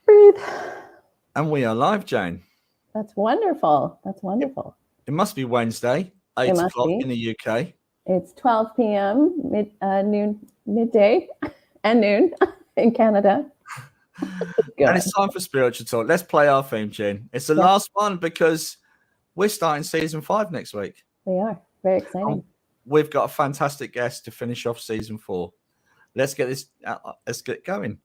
Breathe. And we are live, Jane. That's wonderful. That's wonderful. It must be Wednesday, 8 o'clock in the UK. It's 12 p.m. Midday and noon in Canada. And it's time for Spiritual Talk. Let's play our theme tune. It's the last one because we're starting season 5 next week. We are. Very exciting. We've got a fantastic guest to finish off season 4. Let's get this. Let's get going.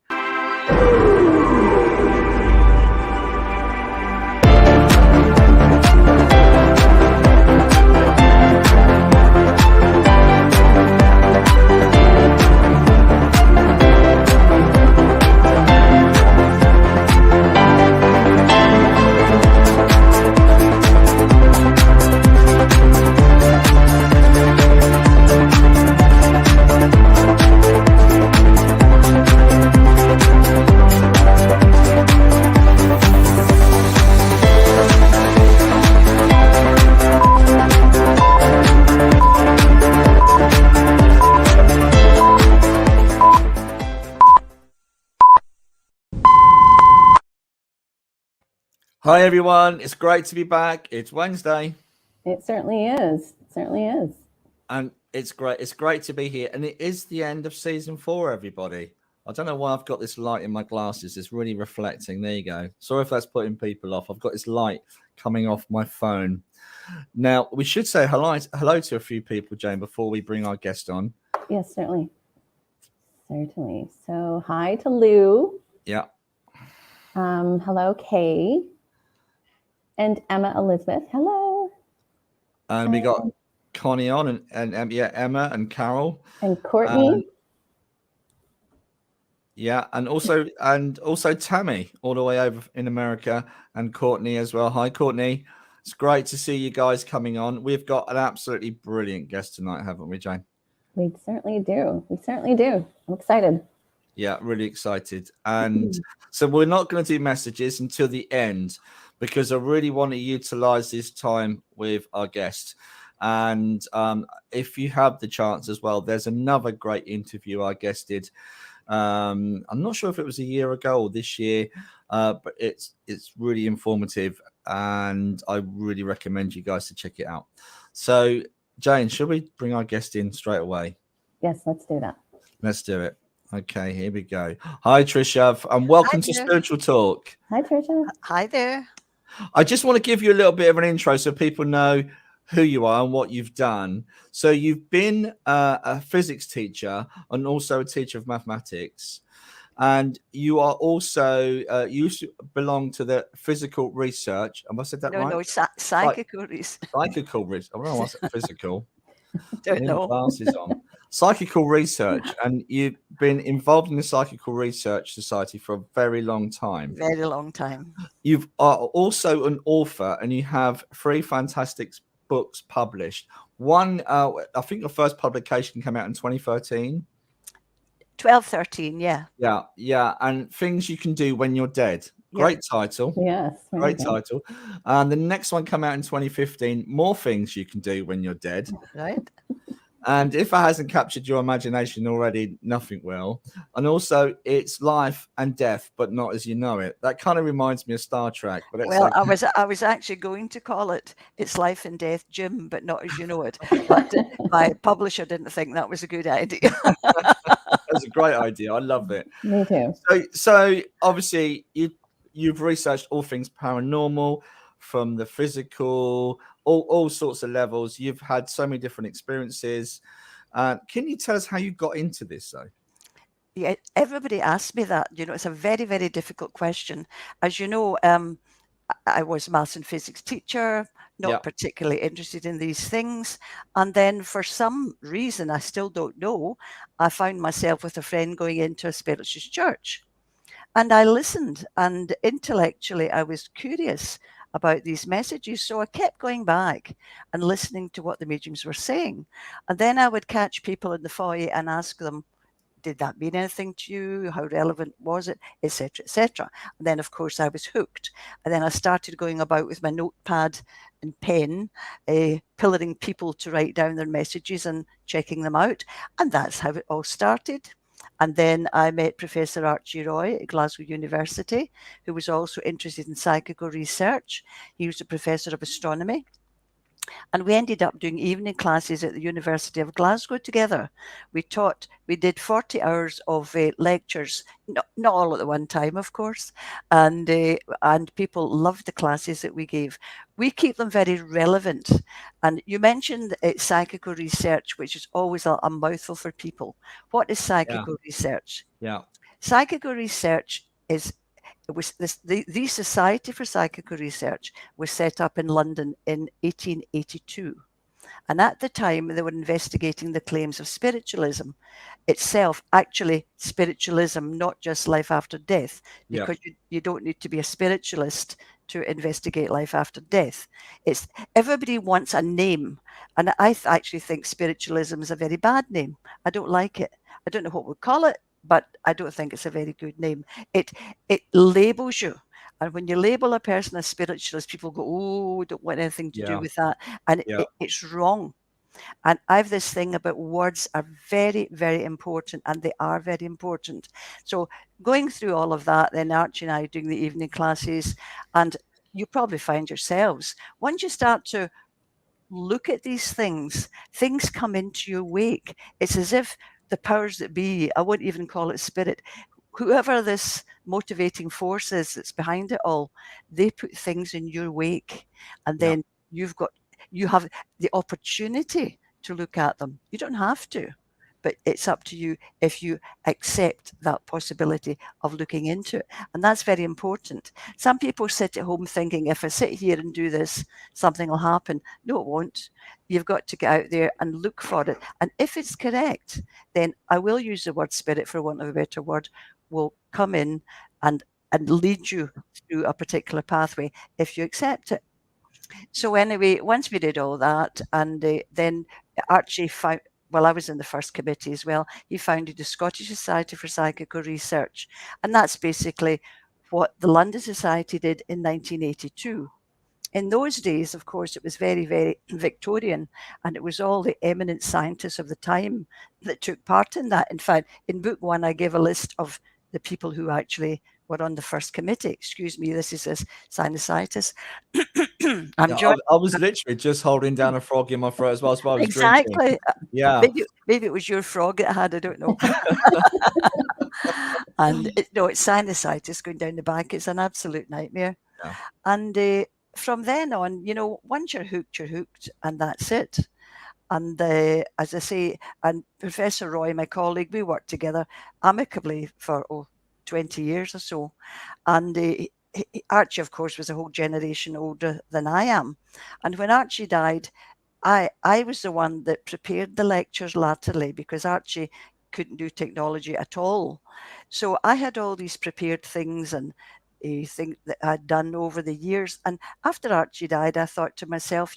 Hi everyone, it's great to be back. It's Wednesday. It certainly is. It certainly is. And it's great. It's great to be here. And it is the end of season 4, everybody. I don't know why I've got this light in my glasses. It's really reflecting. There you go. Sorry if that's putting people off. I've got this light coming off my phone. Now, we should say hello to a few people, Jane, before we bring our guest on. Yes, certainly. Certainly. So hi to Lou. Yeah. Hello, Kay. And Emma Elizabeth. Hello. And we got Connie on and Emma and Carol. And Courtney. And also Tammy all the way over in America, and Courtney as well. Hi, Courtney. It's great to see you guys coming on. We've got an absolutely brilliant guest tonight, haven't we, Jane? We certainly do. We certainly do. I'm excited. Yeah, really excited. And so we're not going to do messages until the end, because I really want to utilize this time with our guest. And if you have the chance as well, there's another great interview our guest did. I'm not sure if it was a year ago or this year, but it's really informative, and I really recommend you guys to check it out. So, Jane, should we bring our guest in straight away? Yes, let's do that. Let's do it. Okay, here we go. Hi, Tricia, and welcome to Spiritual Talk. Hi, Tricia. Hi there. I just want to give you a little bit of an intro so people know who you are and what you've done. So you've been a physics teacher and also a teacher of mathematics. And you are also, you used to belong to the physical research. Have I said that right? No, psychical research. Psychical research. I don't know what's physical. Don't know. Glasses on. Psychical research. And you've been involved in the Psychical Research Society for a very long time. Very long time. You are also an author, and you have 3 fantastic books published. One, I think your first publication came out in 2013. 13, yeah. Yeah. And Things You Can Do When You're Dead. Great title. Yes. Great title. And the next one came out in 2015, More Things You Can Do When You're Dead. Right. And if it hasn't captured your imagination already, nothing will. And also, it's Life and Death, but Not As You Know It. That kind of reminds me of Star Trek. But well, I was actually going to call it It's Life and Death, Jim, but Not As You Know It. But my publisher didn't think that was a good idea. That's a great idea. I love it. Me too. So obviously, you've researched all things paranormal, from the physical, all sorts of levels. You've had so many different experiences. Can you tell us how you got into this, though? Yeah, everybody asks me that. You know, it's a very, very difficult question. As you know, I was a maths and physics teacher, not particularly interested in these things. And then for some reason, I still don't know, I found myself with a friend going into a spiritualist church. And I listened, and intellectually, I was curious about these messages. So I kept going back and listening to what the mediums were saying. And then I would catch people in the foyer and ask them, did that mean anything to you? How relevant was it? Etc., etc. And then, of course, I was hooked. And then I started going about with my notepad and pen, pillaring people to write down their messages and checking them out. And that's how it all started. And then I met Professor Archie Roy at Glasgow University, who was also interested in psychical research. He was a professor of astronomy. And we ended up doing evening classes at the University of Glasgow together. We did 40 hours of lectures, not all at the one time, of course, and people loved the classes that we gave. We keep them very relevant. And you mentioned psychical research, which is always a mouthful for people. What is psychical research? Yeah. Psychical research is the Society for Psychical Research was set up in London in 1882. And at the time, they were investigating the claims of spiritualism itself, actually spiritualism, not just life after death, because you don't need to be a spiritualist to investigate life after death. It's everybody wants a name. And I actually think spiritualism is a very bad name. I don't like it. I don't know what we'll call it, but I don't think it's a very good name. It labels you. And when you label a person a spiritualist, people go, oh, don't want anything to do with that. And it's wrong. And I have this thing about words are very, very important, and they are very important. So going through all of that, then Archie and I doing the evening classes, and you probably find yourselves, once you start to look at these things come into your wake. It's as if the powers that be, I wouldn't even call it spirit, whoever this motivating force is that's behind it all, they put things in your wake, and then you have the opportunity to look at them. You don't have to, but it's up to you if you accept that possibility of looking into it. And that's very important. Some people sit at home thinking, if I sit here and do this, something will happen. No, it won't. You've got to get out there and look for it. And if it's correct, then I will use the word spirit, for want of a better word, will come in and lead you through a particular pathway if you accept it. So anyway, once we did all that, and then Archie found, well, I was in the first committee as well, he founded the Scottish Society for Psychical Research. And that's basically what the London Society did in 1982. In those days, of course, it was very, very Victorian, and it was all the eminent scientists of the time that took part in that. In fact, in book 1, I gave a list of the people who actually were on the first committee. Excuse me, this is a sinusitis. I was literally just holding down a frog in my throat as well as I was exactly. drinking. Yeah. Maybe it was your frog it had, I don't know. And it's sinusitis going down the back. It's an absolute nightmare. Yeah. And from then on, once you're hooked, and that's it. And as I say, and Professor Roy, my colleague, we worked together amicably for 20 years or so. And Archie, of course, was a whole generation older than I am. And when Archie died, I was the one that prepared the lectures latterly, because Archie couldn't do technology at all. So I had all these prepared things and thing that I'd done over the years. And after Archie died, I thought to myself,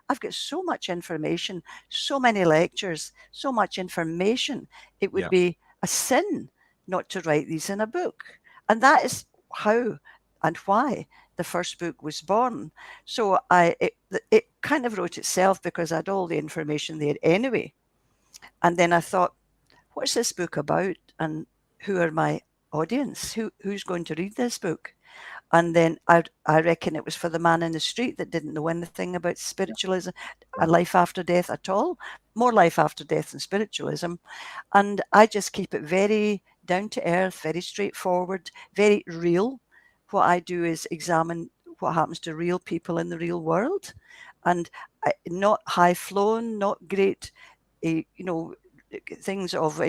I've got so much information, so many lectures, so much information. It would be a sin not to write these in a book. And that is how and why the first book was born. So it kind of wrote itself, because I had all the information there anyway. And then I thought, what's this book about? And who are my audience? Who's going to read this book? And then I reckon it was for the man in the street that didn't know anything about spiritualism and life after death at all. More life after death than spiritualism. And I just keep it very down to earth, very straightforward, very real. What I do is examine what happens to real people in the real world, and not high flown, not great, things of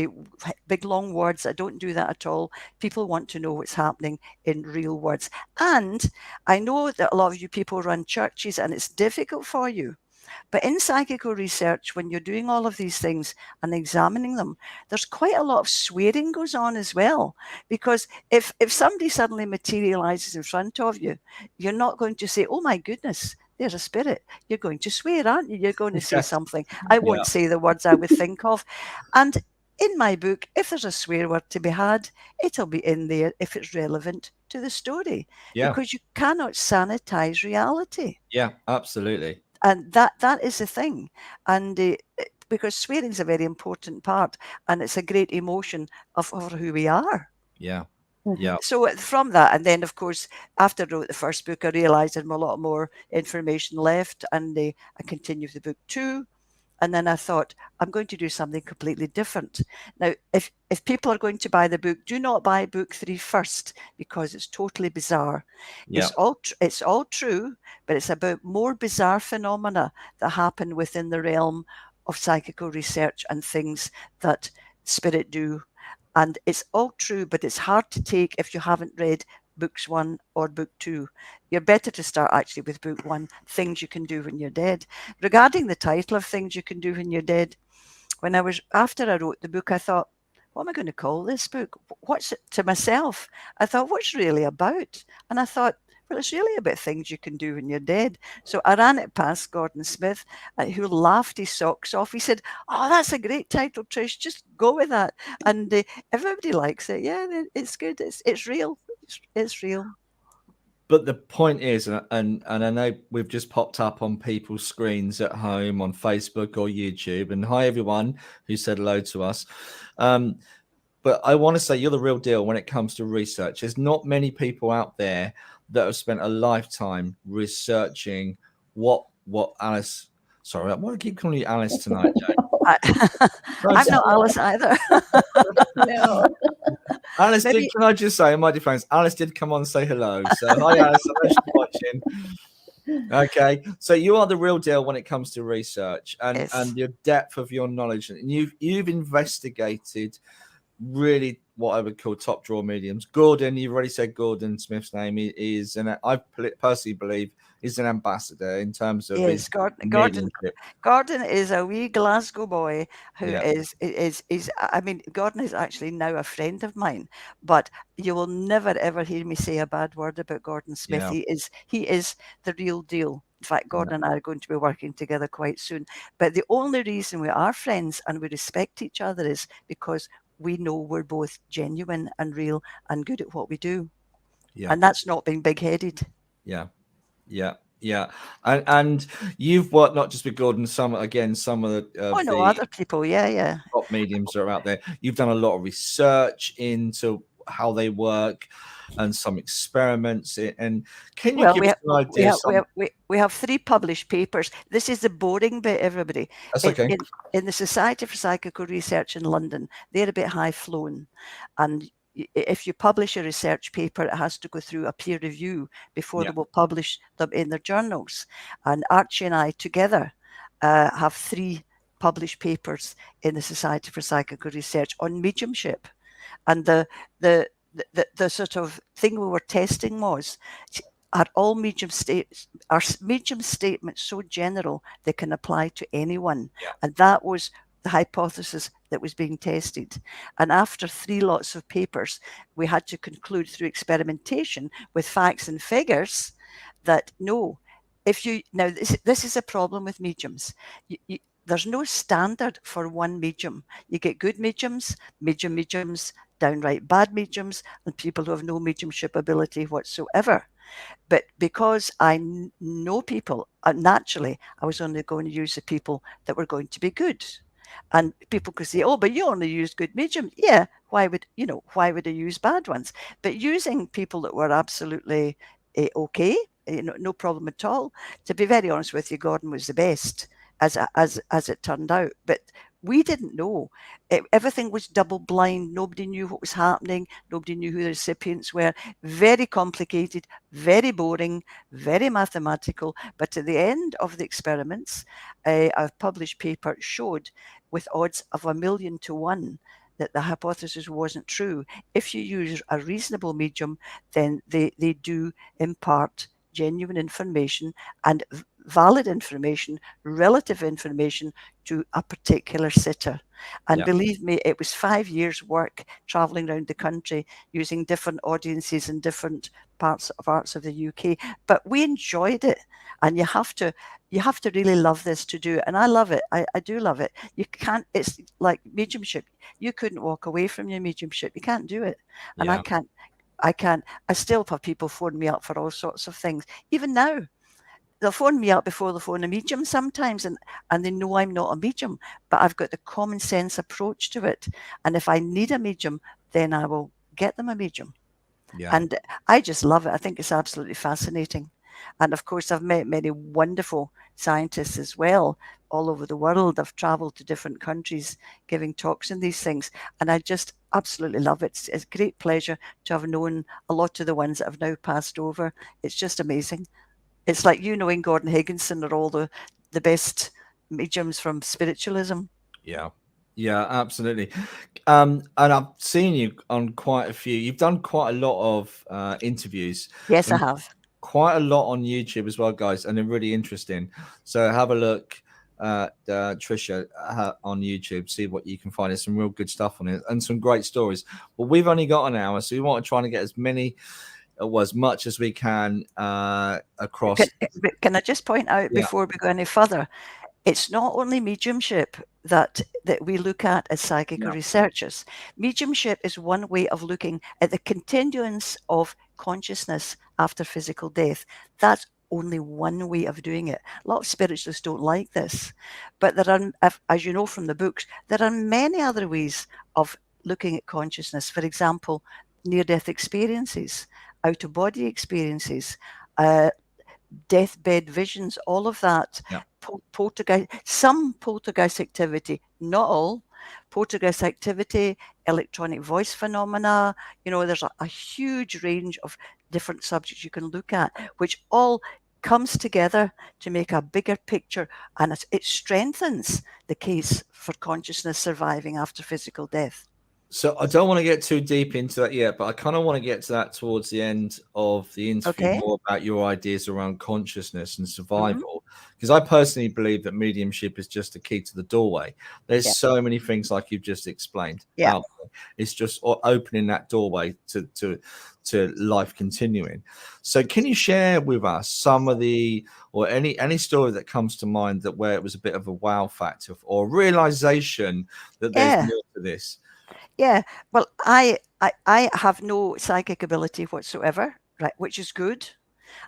big long words. I don't do that at all. People want to know what's happening in real words. And I know that a lot of you people run churches, and it's difficult for you. But in psychical research, when you're doing all of these things and examining them, there's quite a lot of swearing goes on as well. Because if somebody suddenly materializes in front of you, you're not going to say, oh my goodness, there's a spirit. You're going to swear, aren't you? You're going to say something. I won't say the words I would think of. And in my book, if there's a swear word to be had, it'll be in there if it's relevant to the story. Yeah. Because you cannot sanitize reality. Yeah, absolutely. And that is the thing. And because swearing is a very important part, and it's a great emotion of who we are. Yeah. Mhm. Yeah. So from that, and then of course, after I wrote the first book, I realised I had a lot more information left, and I continued the book 2. And then I thought, I'm going to do something completely different. Now, if people are going to buy the book, do not buy book 3 first, because it's totally bizarre. Yeah. It's all true, but it's about more bizarre phenomena that happen within the realm of psychical research and things that spirit do. And it's all true, but it's hard to take if you haven't read books 1 or book 2. You're better to start actually with book 1, Things You Can Do When You're Dead. Regarding the title of Things You Can Do When You're Dead, after I wrote the book, I thought, what am I going to call this book? What's it to myself? I thought, what's it really about? And I thought, well, it's really about things you can do when you're dead. So I ran it past Gordon Smith, who laughed his socks off. He said, oh, that's a great title, Trish. Just go with that. And everybody likes it. Yeah, it's good. It's real. It's real. But the point is, and I know we've just popped up on people's screens at home on Facebook or YouTube, and hi everyone who said hello to us. But I want to say you're the real deal when it comes to research. There's not many people out there that have spent a lifetime researching what Alice. Sorry, why do I keep calling you Alice tonight, Jane? I'm not Alice either. No. Alice did. Can I just say, in my defense, Alice did come on and say hello. So hi, Alice. I know she's watching. Okay, so you are the real deal when it comes to research and Yes. and your depth of your knowledge, and you've investigated really what I would call top drawer mediums. Gordon, you've already said Gordon Smith's name is, and I personally believe is an ambassador in terms of his Gordon is a wee Glasgow boy who Yeah. is I mean, Gordon is actually now a friend of mine, but you will never ever hear me say a bad word about Gordon Smith. Yeah. He is the real deal. In fact, Gordon and I are going to be working together quite soon. But the only reason we are friends and we respect each other is because we know we're both genuine and real and good at what we do. Yeah. And that's not being big-headed. Yeah. Yeah. Yeah. And you've worked not just with Gordon, some of the Other people. Yeah. top mediums are out there. You've done a lot of research into how they work and some experiments. And can you give us an idea? We have 3 published papers. This is the boring bit, everybody. That's okay. In the Society for Psychical Research in London, they're a bit high-flown. And if you publish a research paper, it has to go through a peer review before they will publish them in their journals. And Archie and I together have 3 published papers in the Society for Psychical Research on mediumship. And the sort of thing we were testing was, are medium statements so general they can apply to anyone? Yeah. And that was the hypothesis that was being tested. And after 3 lots of papers, we had to conclude through experimentation with facts and figures that no, this is a problem with mediums. There's no standard for one medium. You get good mediums, downright bad mediums, and people who have no mediumship ability whatsoever. But because I know people, naturally, I was only going to use the people that were going to be good. And people could say, oh, but you only use good mediums. Yeah, why would I use bad ones? But using people that were absolutely okay, no problem at all. To be very honest with you, Gordon was the best, as it turned out. But we didn't know. Everything was double blind. Nobody knew what was happening. Nobody knew who the recipients were. Very complicated, very boring, very mathematical. But at the end of the experiments, a published paper showed with odds of 1,000,000 to 1 that the hypothesis wasn't true. If you use a reasonable medium, then they do impart genuine information and valid information, relative information to a particular sitter. And believe me, it was 5 years work traveling around the country using different audiences in different parts of the UK. But we enjoyed it. And you have to really love this to do it. And I love it. I do love it. You can't, it's like mediumship. You couldn't walk away from your mediumship. You can't do it. And I can't. I still have people phone me up for all sorts of things. Even now, they'll phone me up before they phone a medium sometimes, and they know I'm not a medium, but I've got the common sense approach to it. And if I need a medium, then I will get them a medium. Yeah. And I just love it. I think it's absolutely fascinating. And of course, I've met many wonderful scientists as well all over the world. I've traveled to different countries giving talks on these things. And I just absolutely love it. It's a great pleasure to have known a lot of the ones that have now passed over. It's just amazing. It's like you knowing Gordon Higginson or all the best mediums from spiritualism. Yeah. Yeah, absolutely. And I've seen you on quite a few. You've done quite a lot of interviews. Yes, I have. Quite a lot on YouTube as well, guys, and they're really interesting. So have a look at Tricia on YouTube, see what you can find. There's some real good stuff on it and some great stories. But we've only got an hour, so we want to try and get as much as we can across. Can I just point out before we go any further? It's not only mediumship that we look at as psychical researchers. Mediumship is one way of looking at the continuance of consciousness after physical death. That's only one way of doing it. A lot of spiritualists don't like this, but there are, as you know from the books, there are many other ways of looking at consciousness. For example, near-death experiences, out-of-body experiences, deathbed visions, all of that. Poltergeist, some poltergeist activity, not all. Poltergeist activity, electronic voice phenomena, there's a huge range of different subjects you can look at, which all comes together to make a bigger picture, and it strengthens the case for consciousness surviving after physical death. So I don't want to get too deep into that yet, but I kind of want to get to that towards the end of the interview, more about your ideas around consciousness and survival. Because I personally believe that mediumship is just the key to the doorway. There's so many things like you've just explained. Out there. It's just opening that doorway to life continuing. So can you share with us some of any story that comes to mind where it was a bit of a wow factor or realization that there's more to this? Yeah, well, I have no psychic ability whatsoever, right, which is good.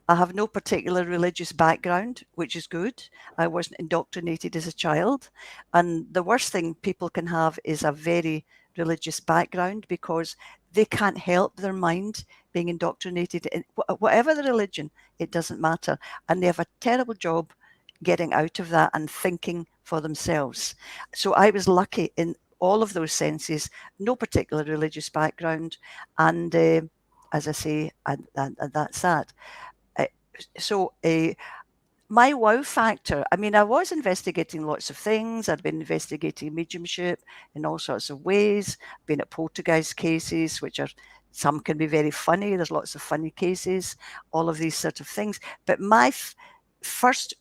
I have no particular religious background, which is good. I wasn't indoctrinated as a child. And the worst thing people can have is a very religious background, because they can't help their mind being indoctrinated in whatever the religion, it doesn't matter. And they have a terrible job getting out of that and thinking for themselves. So I was lucky in all of those senses, no particular religious background, and as I say, and that's that. So my wow factor, I mean, I was investigating lots of things. I'd been investigating mediumship in all sorts of ways, been at poltergeist cases, which are, some can be very funny. There's lots of funny cases, all of these sort of things. But my first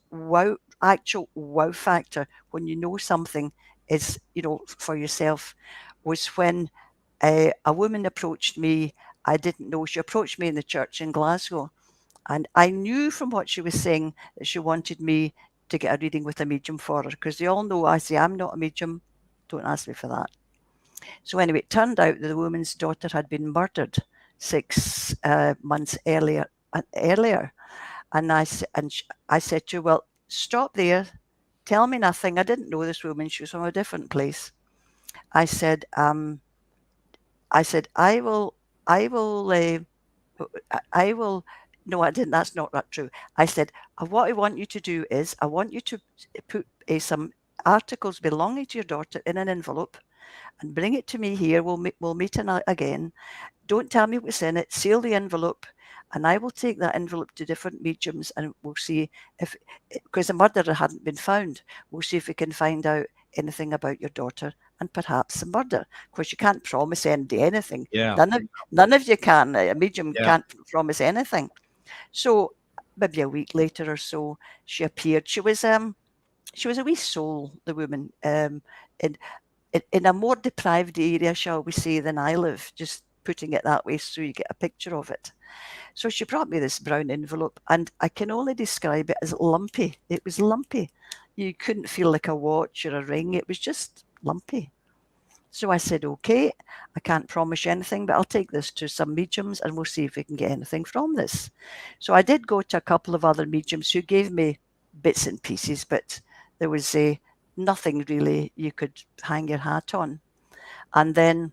actual wow factor, when you know something is, for yourself, was when a woman approached me. I didn't know. She approached me in the church in Glasgow. And I knew from what she was saying that she wanted me to get a reading with a medium for her, because they all know I say I'm not a medium. Don't ask me for that. So anyway, it turned out that the woman's daughter had been murdered 6 months earlier. And I said to her, well, stop there. Tell me nothing. I didn't know this woman. She was from a different place. I said, I will. No, I didn't. That's not true. I said, what I want you to do is, I want you to put some articles belonging to your daughter in an envelope and bring it to me here. We'll meet again. Don't tell me what's in it. Seal the envelope, and I will take that envelope to different mediums, and we'll see if, because the murderer hadn't been found, we'll see if we can find out anything about your daughter and perhaps the murder. Of course, you can't promise anybody anything. None of you can. A medium can't promise anything. So maybe a week later or so, she appeared. She was a wee soul, the woman, in a more deprived area, shall we say, than I live, just putting it that way so you get a picture of it. So she brought me this brown envelope, and I can only describe it as lumpy. It was lumpy. You couldn't feel like a watch or a ring. It was just lumpy. So I said, okay, I can't promise you anything, but I'll take this to some mediums and we'll see if we can get anything from this. So I did go to a couple of other mediums who gave me bits and pieces, but there was nothing really you could hang your hat on. And then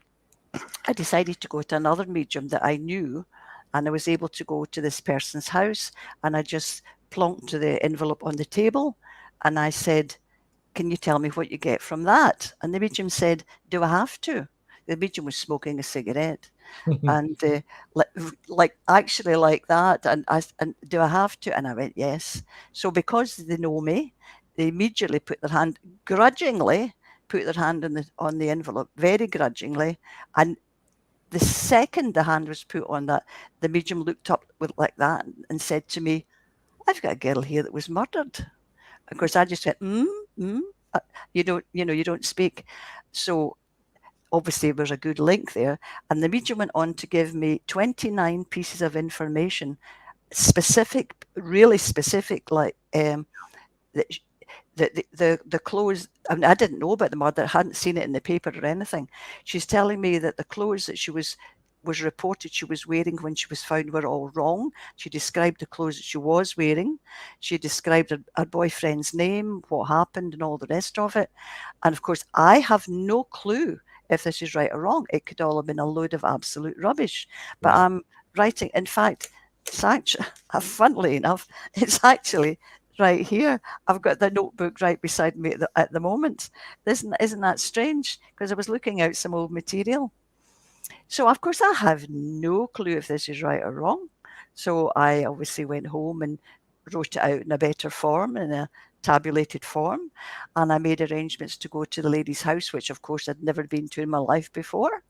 I decided to go to another medium that I knew, and I was able to go to this person's house, and I just plonked the envelope on the table and I said, can you tell me what you get from that? And the medium said, do I have to? The medium was smoking a cigarette. And actually like that. And do I have to? And I went, yes. So because they know me, they immediately grudgingly put their hand on the envelope, very grudgingly. And the second the hand was put on that, the medium looked up like that and said to me, I've got a girl here that was murdered. Of course, I just went, you don't speak. So obviously there's a good link there. And the medium went on to give me 29 pieces of information, specific, really specific, like the clothes. I mean, I didn't know about the murder. I hadn't seen it in the paper or anything. She's telling me that the clothes that she was reported she was wearing when she was found were all wrong. She described the clothes that she was wearing. She described her boyfriend's name, what happened, and all the rest of it. And of course, I have no clue if this is right or wrong. It could all have been a load of absolute rubbish. But I'm writing. In fact, it's actually, funnily enough, it's actually right here. I've got the notebook right beside me at the moment. Isn't that strange? Because I was looking out some old material. So, of course, I have no clue if this is right or wrong. So I obviously went home and wrote it out in a better form, in a tabulated form. And I made arrangements to go to the lady's house, which, of course, I'd never been to in my life before.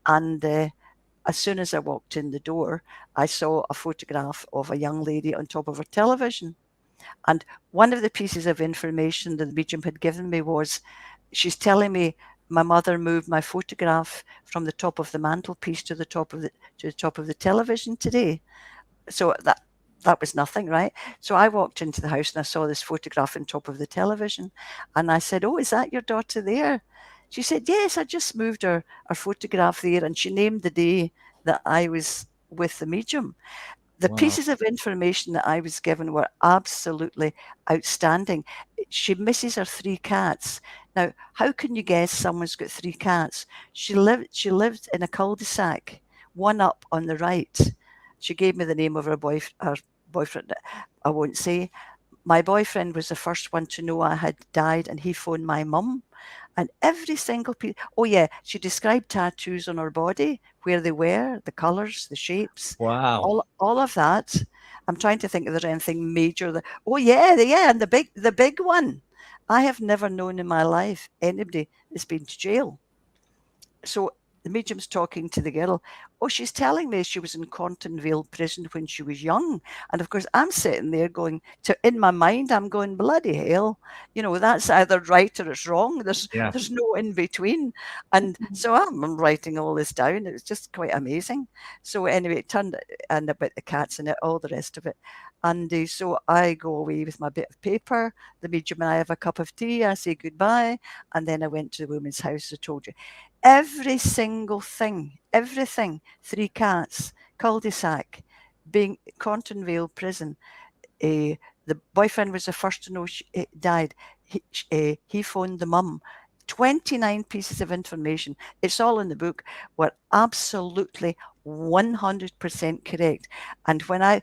And as soon as I walked in the door, I saw a photograph of a young lady on top of her television. And one of the pieces of information that the medium had given me was, she's telling me, my mother moved my photograph from the top of the mantelpiece to the top of the television today. So that was nothing, right? So I walked into the house and I saw this photograph on top of the television, and I said, "Oh, is that your daughter there?" She said, "Yes, I just moved her photograph there," and she named the day that I was with the medium. The pieces of information that I was given were absolutely outstanding. She misses her 3 cats. Now, how can you guess someone's got 3 cats? She lived in a cul-de-sac, one up on the right. She gave me the name of her boyfriend. I won't say. My boyfriend was the first one to know I had died, and he phoned my mum. And every single piece. Oh yeah, she described tattoos on her body, where they were, the colours, the shapes. Wow. All of that. I'm trying to think if there's anything major. Oh yeah, and the big one. I have never known in my life anybody that's been to jail. So the medium's talking to the girl. Oh, she's telling me she was in Contonville prison when she was young. And of course, I'm sitting there going, in my mind, I'm going, bloody hell, that's either right or it's wrong. There's no in between. And so I'm writing all this down. It was just quite amazing. So anyway, it turned, and about the cats and all the rest of it. And so I go away with my bit of paper. The medium and I have a cup of tea. I say goodbye. And then I went to the woman's house, I told you. Every single thing, everything, 3 cats, cul-de-sac, being Contonville prison. The boyfriend was the first to know she died. He phoned the mum. 29 pieces of information. It's all in the book. Were absolutely 100% correct. And when I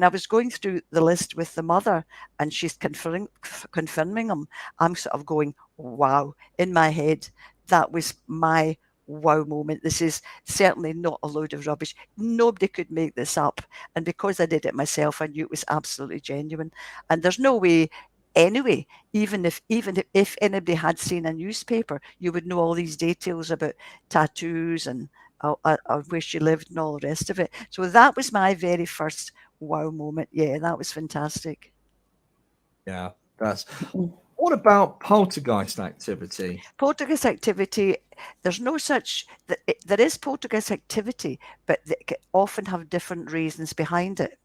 was going through the list with the mother and she's confirming them, I'm sort of going, wow, in my head. That was my wow moment. This is certainly not a load of rubbish. Nobody could make this up. And because I did it myself, I knew it was absolutely genuine. And there's no way anyway, even if anybody had seen a newspaper, you would know all these details about tattoos and where she lived and all the rest of it. So that was my very first wow moment. Yeah, that was fantastic. Yeah, that's... What about poltergeist activity? Poltergeist activity, there's no such... There is poltergeist activity, but they often have different reasons behind it.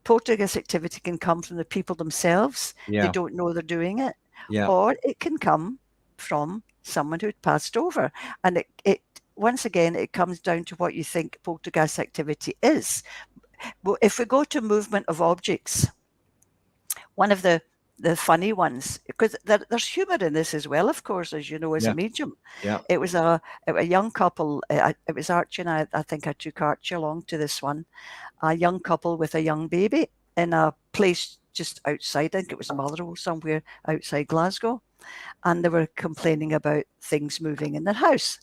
Poltergeist activity can come from the people themselves. They don't know they're doing it. Or it can come from someone who'd passed over. And it once again, it comes down to what you think poltergeist activity is. Well, if we go to movement of objects, one of the funny ones, because there's humor in this as well, of course, as you know, as a medium. It was a young couple. It was Archie and I think I took Archie along to this one. A young couple with a young baby in a place just outside. I think it was Motherwell, somewhere outside Glasgow. And they were complaining about things moving in their house.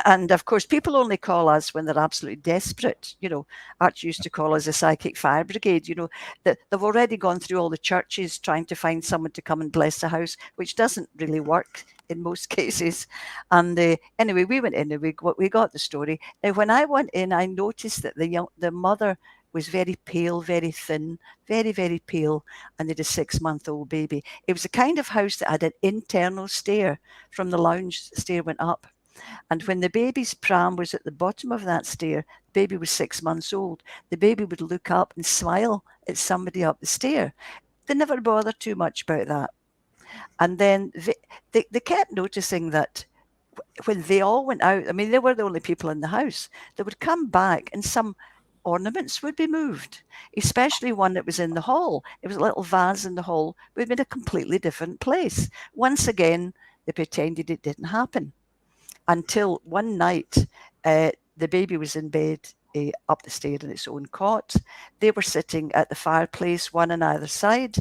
And of course, people only call us when they're absolutely desperate. You know, Archie used to call us a psychic fire brigade. You know, that they've already gone through all the churches trying to find someone to come and bless the house, which doesn't really work in most cases. And anyway, we went in and we got the story. Now, when I went in, I noticed that the mother was very pale, very thin, very, very pale, and they had a 6-month-old baby. It was a kind of house that had an internal stair from the lounge. The stair went up. And when the baby's pram was at the bottom of that stair, the baby was 6 months old, the baby would look up and smile at somebody up the stair. They never bothered too much about that. And then they kept noticing that when they all went out, I mean, they were the only people in the house, they would come back and some ornaments would be moved, especially one that was in the hall. It was a little vase in the hall, but it was in a completely different place. Once again, they pretended it didn't happen until one night, the baby was in bed up the stair in its own cot. They were sitting at the fireplace, one on either side.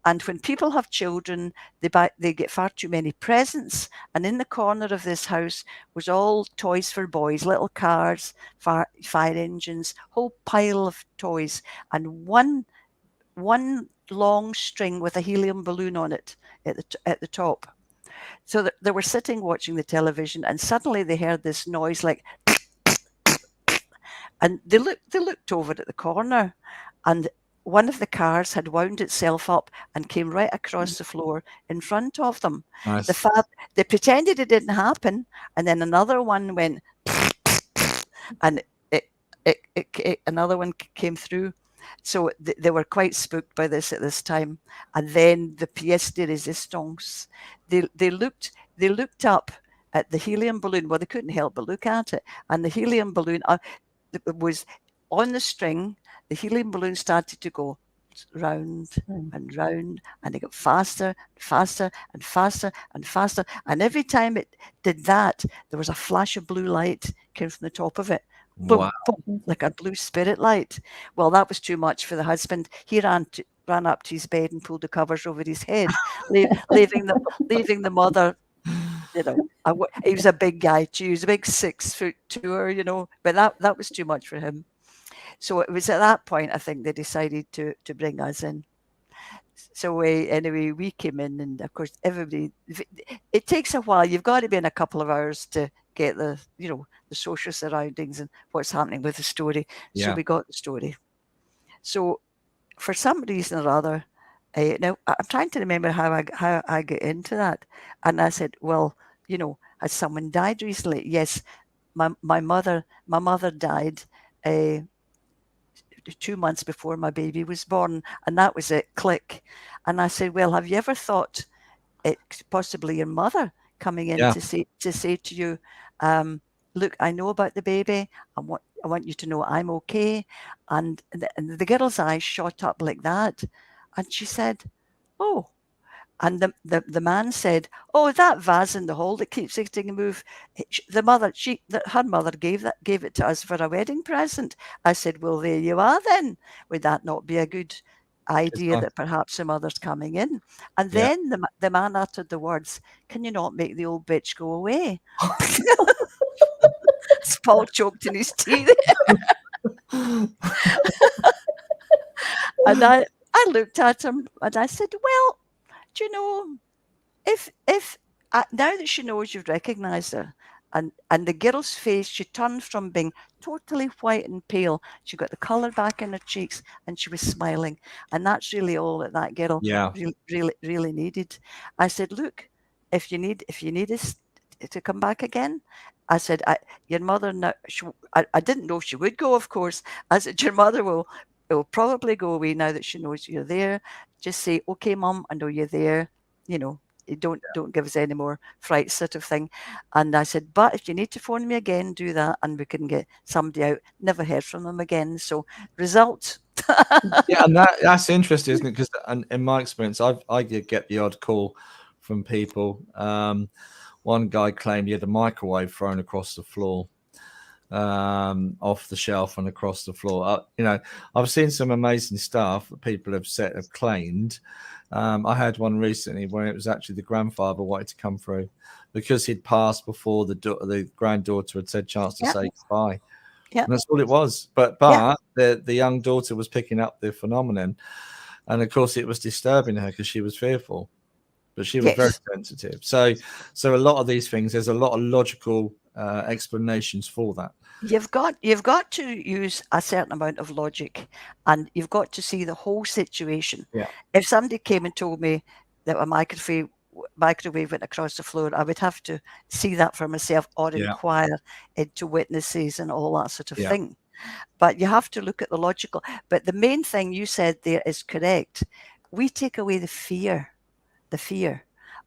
And when people have children, they get far too many presents. And in the corner of this house was all toys for boys, little cars, fire engines, whole pile of toys, and one long string with a helium balloon on it at the top. So they were sitting watching the television, and suddenly they heard this noise like, and they looked over at the corner, and one of the cars had wound itself up and came right across the floor in front of them. Nice. They pretended it didn't happen, and then another one went, and another one came through. So they were quite spooked by this at this time. And then the pièce de résistance, they looked up at the helium balloon. Well, they couldn't help but look at it. And the helium balloon was on the string. The helium balloon started to go round and round, and it got faster, faster, and faster, and faster. And every time it did that, there was a flash of blue light came from the top of it. Boom, wow. Boom, like a blue spirit light. Well, that was too much for the husband. He ran up to his bed and pulled the covers over his head, leaving the mother. You know, he was a big guy too. He was a big 6'2", you know, but that was too much for him. So it was at that point, I think, they decided to bring us in. So anyway, we came in, and of course, everybody. It takes a while. You've got to be in a couple of hours to get the social surroundings and what's happening with the story. Yeah. So we got the story. So for some reason or other, now I'm trying to remember how I get into that, and I said, well, you know, has someone died recently? Yes, my mother died 2 months before my baby was born, and that was it. Click. And I said, well, have you ever thought it possibly your mother coming in to say to you, look, I know about the baby. I want you to know I'm okay. And the girl's eyes shot up like that, and she said, oh. And the man said, oh, that vase in the hall that keeps getting moved, her mother gave it to us for a wedding present. I said, well, there you are then. Would that not be a good idea that perhaps the mother's coming in? And then the man uttered the words, can you not make the old bitch go away? Paul choked in his teeth. And I looked at him and I said, well, do you know, if now that she knows you've recognised her, and the girl's face, she turned from being totally white and pale, she got the colour back in her cheeks, and she was smiling, and that's really all that girl really needed. I said, look, if you need us to come back again, I said, your mother now. I didn't know she would go, of course. I said, your mother will probably go away now that she knows you're there. Just say, okay, Mum, I know you're there. You know, don't give us any more fright, sort of thing. And I said, but if you need to phone me again, do that, and we can get somebody out. Never heard from them again. So result. Yeah, and that's interesting, isn't it? Because in my experience, I get the odd call from people. One guy claimed he had a microwave thrown across the floor, off the shelf and across the floor. I've seen some amazing stuff that people have claimed. I had one recently where it was actually the grandfather wanted to come through because he'd passed before the granddaughter had said chance to say goodbye. Yeah, and that's all it was. But the young daughter was picking up the phenomenon, and of course it was disturbing her because she was fearful, but she was very sensitive. So a lot of these things, there's a lot of logical explanations for that. You've got to use a certain amount of logic, and you've got to see the whole situation. Yeah. If somebody came and told me that a microwave went across the floor, I would have to see that for myself or inquire into witnesses and all that sort of thing. But you have to look at the logical. But the main thing you said there is correct. We take away the fear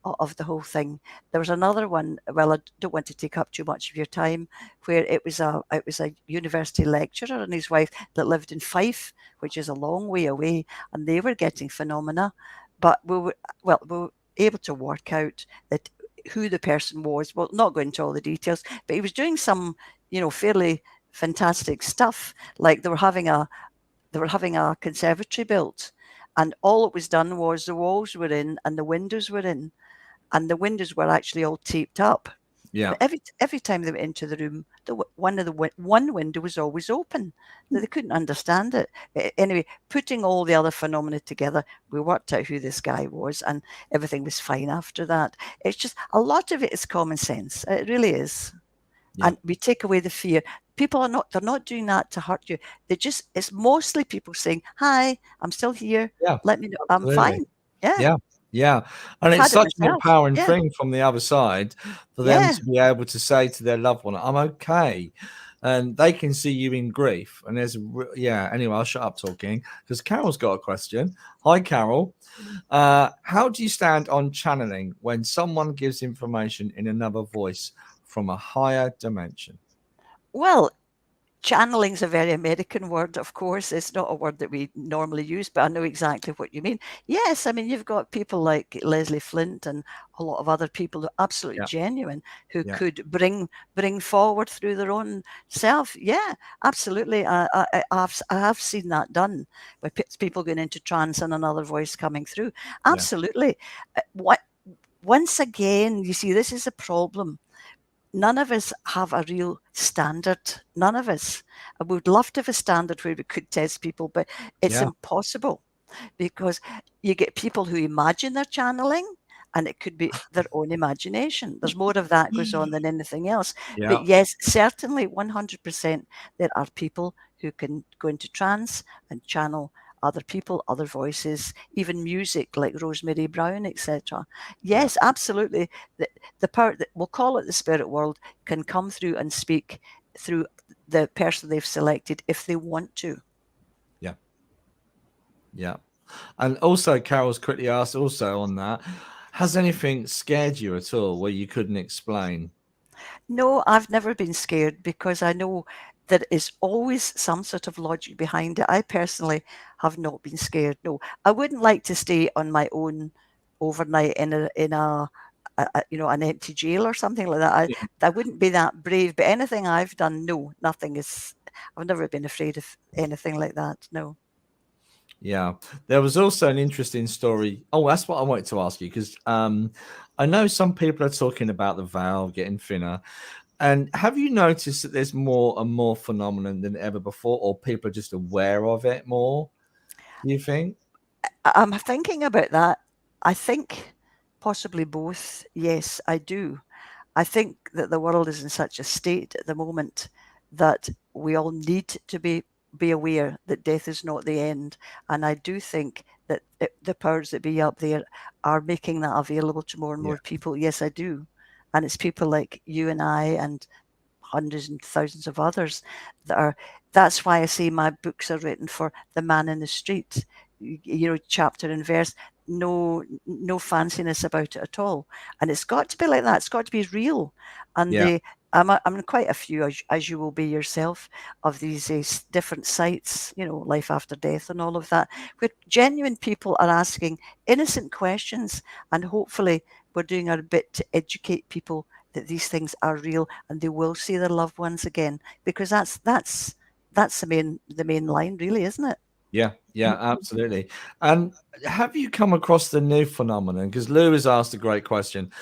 of the whole thing. There was another one, well, I don't want to take up too much of your time, where it was a university lecturer and his wife that lived in Fife, which is a long way away, and they were getting phenomena. But we were able to work out that who the person was. Well, not going into all the details, but he was doing some, fairly fantastic stuff. Like they were having a conservatory built, and all it was done was the walls were in and the windows were in, and the windows were actually all taped up. Yeah. But every time they went into the room, one window was always open. They couldn't understand it. Anyway, putting all the other phenomena together, we worked out who this guy was, and everything was fine after that. It's just a lot of it is common sense. It really is. Yeah. And we take away the fear. People they're not doing that to hurt you. It's mostly people saying, hi, I'm still here. Yeah. Let me know. I'm fine. Yeah. Yeah. Yeah. And it's such an empowering thing from the other side for them to be able to say to their loved one, I'm okay. And they can see you in grief. And anyway, I'll shut up talking because Carol's got a question. Hi, Carol. How do you stand on channeling when someone gives information in another voice from a higher dimension? Well, channeling is a very American word, of course. It's not a word that we normally use, but I know exactly what you mean. Yes, I mean, you've got people like Leslie Flint and a lot of other people who are absolutely genuine, who could bring forward through their own self. Yeah, absolutely. I have seen that done by people going into trance and another voice coming through. Absolutely. Once again, you see, this is a problem. None of us have a real standard. None of us. I would love to have a standard where we could test people, but it's impossible because you get people who imagine they're channeling, and it could be their own imagination. There's more of that goes on than anything else. Yeah. But yes, certainly 100% there are people who can go into trance and channel other people, other voices, even music like Rosemary Brown, etc. Yes, absolutely. The power, we'll call it the spirit world, can come through and speak through the person they've selected if they want to. Yeah. Yeah. And also, Carol's quickly asked also on that, has anything scared you at all where you couldn't explain? No, I've never been scared because I know there is always some sort of logic behind it. I personally have not been scared. No, I wouldn't like to stay on my own overnight in a an empty jail or something like that. I wouldn't be that brave. But anything I've done, no, nothing is. I've never been afraid of anything like that. No. Yeah, there was also an interesting story. Oh, that's what I wanted to ask you because I know some people are talking about the valve getting thinner. And have you noticed that there's more and more phenomenon than ever before, or people are just aware of it more? Do you think? I'm thinking about that. I think possibly both. Yes, I do. I think that the world is in such a state at the moment that we all need to be aware that death is not the end. And I do think that the powers that be up there are making that available to more and more people. Yes, I do. And it's people like you and I and hundreds and thousands of others that's why I say my books are written for the man in the street, chapter and verse. no fanciness about it at all. And it's got to be like that. It's got to be real. And I'm in quite a few, as you will be yourself, of these different sites, life after death and all of that, where genuine people are asking innocent questions, and hopefully we're doing our bit to educate people that these things are real and they will see their loved ones again, because that's the main line, really, isn't it? Yeah, absolutely. And have you come across the new phenomenon? Because Lou has asked a great question.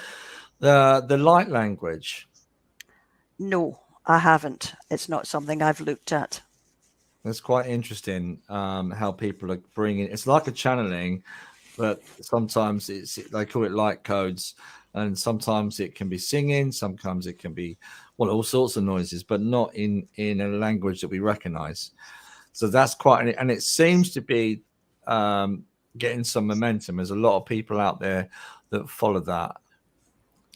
The light language. No, I haven't. It's not something I've looked at. It's quite interesting how people are bringing. It's like a channeling, but sometimes they call it light codes, and sometimes it can be singing, sometimes it can be all sorts of noises, but not in a language that we recognize. So that's quite, and it seems to be getting some momentum. There's a lot of people out there that follow that.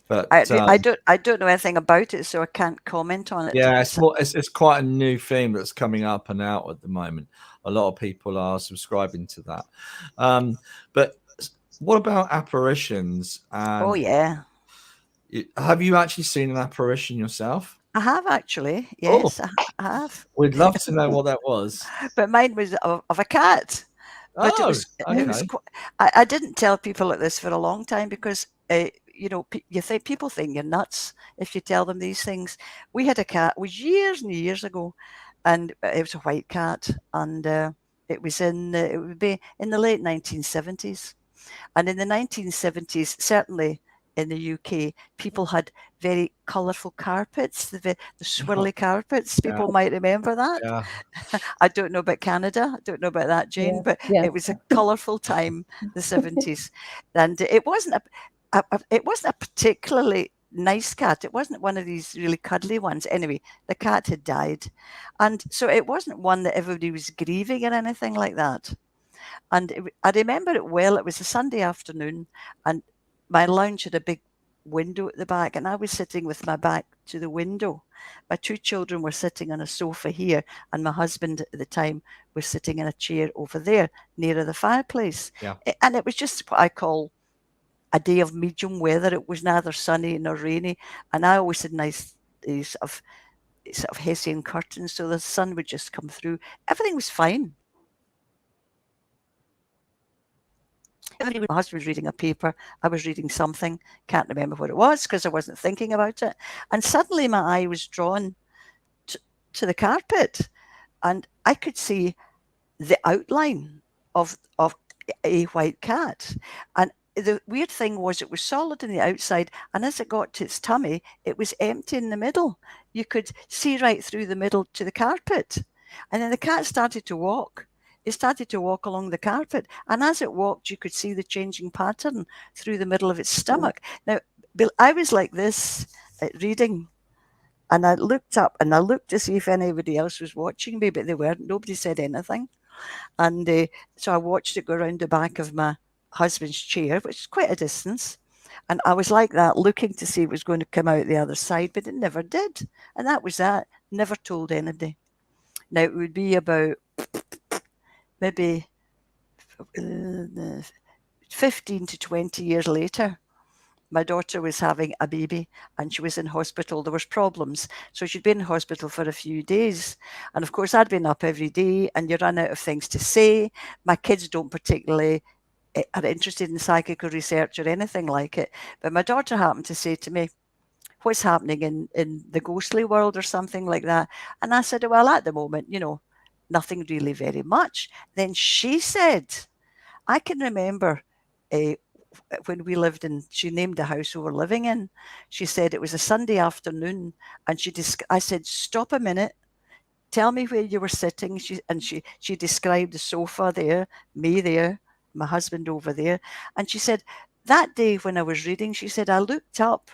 But I don't know anything about it, so I can't comment on it. Yeah, it's quite a new theme that's coming up and out at the moment. A lot of people are subscribing to that. But what about apparitions? Oh yeah. Have you actually seen an apparition yourself? I have actually. Yes, I have. We'd love to know what that was. But mine was of a cat. But it was I didn't tell people like this for a long time, because people think you're nuts if you tell them these things. We had a cat, it was years and years ago, and it was a white cat, and it would be in the late 1970s. And in the 1970s, certainly in the UK, people had very colourful carpets, the swirly carpets. People might remember that. Yeah. I don't know about Canada. I don't know about that, Jane, but it was a colourful time, the 70s. And it wasn't a particularly nice cat. It wasn't one of these really cuddly ones. Anyway, the cat had died. And so it wasn't one that everybody was grieving or anything like that. And I remember it well. It was a Sunday afternoon, and my lounge had a big window at the back, and I was sitting with my back to the window. My two children were sitting on a sofa here, and my husband at the time was sitting in a chair over there nearer the fireplace. Yeah. And it was just what I call a day of medium weather. It was neither sunny nor rainy, and I always had nice sort of Hessian curtains, so the sun would just come through. Everything was fine. My husband was reading a paper. I was reading something. Can't remember what it was because I wasn't thinking about it. And suddenly my eye was drawn to the carpet, and I could see the outline of a white cat. And the weird thing was it was solid on the outside, and as it got to its tummy, it was empty in the middle. You could see right through the middle to the carpet. And then the cat started to walk. It started to walk along the carpet, and as it walked, you could see the changing pattern through the middle of its stomach. Now, Bill, I was like this at reading, and I looked up and I looked to see if anybody else was watching me, but they weren't. Nobody said anything. And so I watched it go around the back of my husband's chair, which is quite a distance. And I was like that, looking to see if it was going to come out the other side, but it never did. And that was that. Never told anybody. Now, it would be about maybe 15 to 20 years later, my daughter was having a baby and she was in hospital. There was problems. So she'd been in hospital for a few days. And of course, I'd been up every day, and you run out of things to say. My kids don't particularly are interested in psychical research or anything like it. But my daughter happened to say to me, what's happening in the ghostly world or something like that? And I said, well, at the moment, nothing really very much. Then she said, I can remember when we lived in, she named the house we were living in. She said it was a Sunday afternoon, and I said, stop a minute, tell me where you were sitting. She described the sofa there, me there, my husband over there. And she said, that day when I was reading, she said, I looked up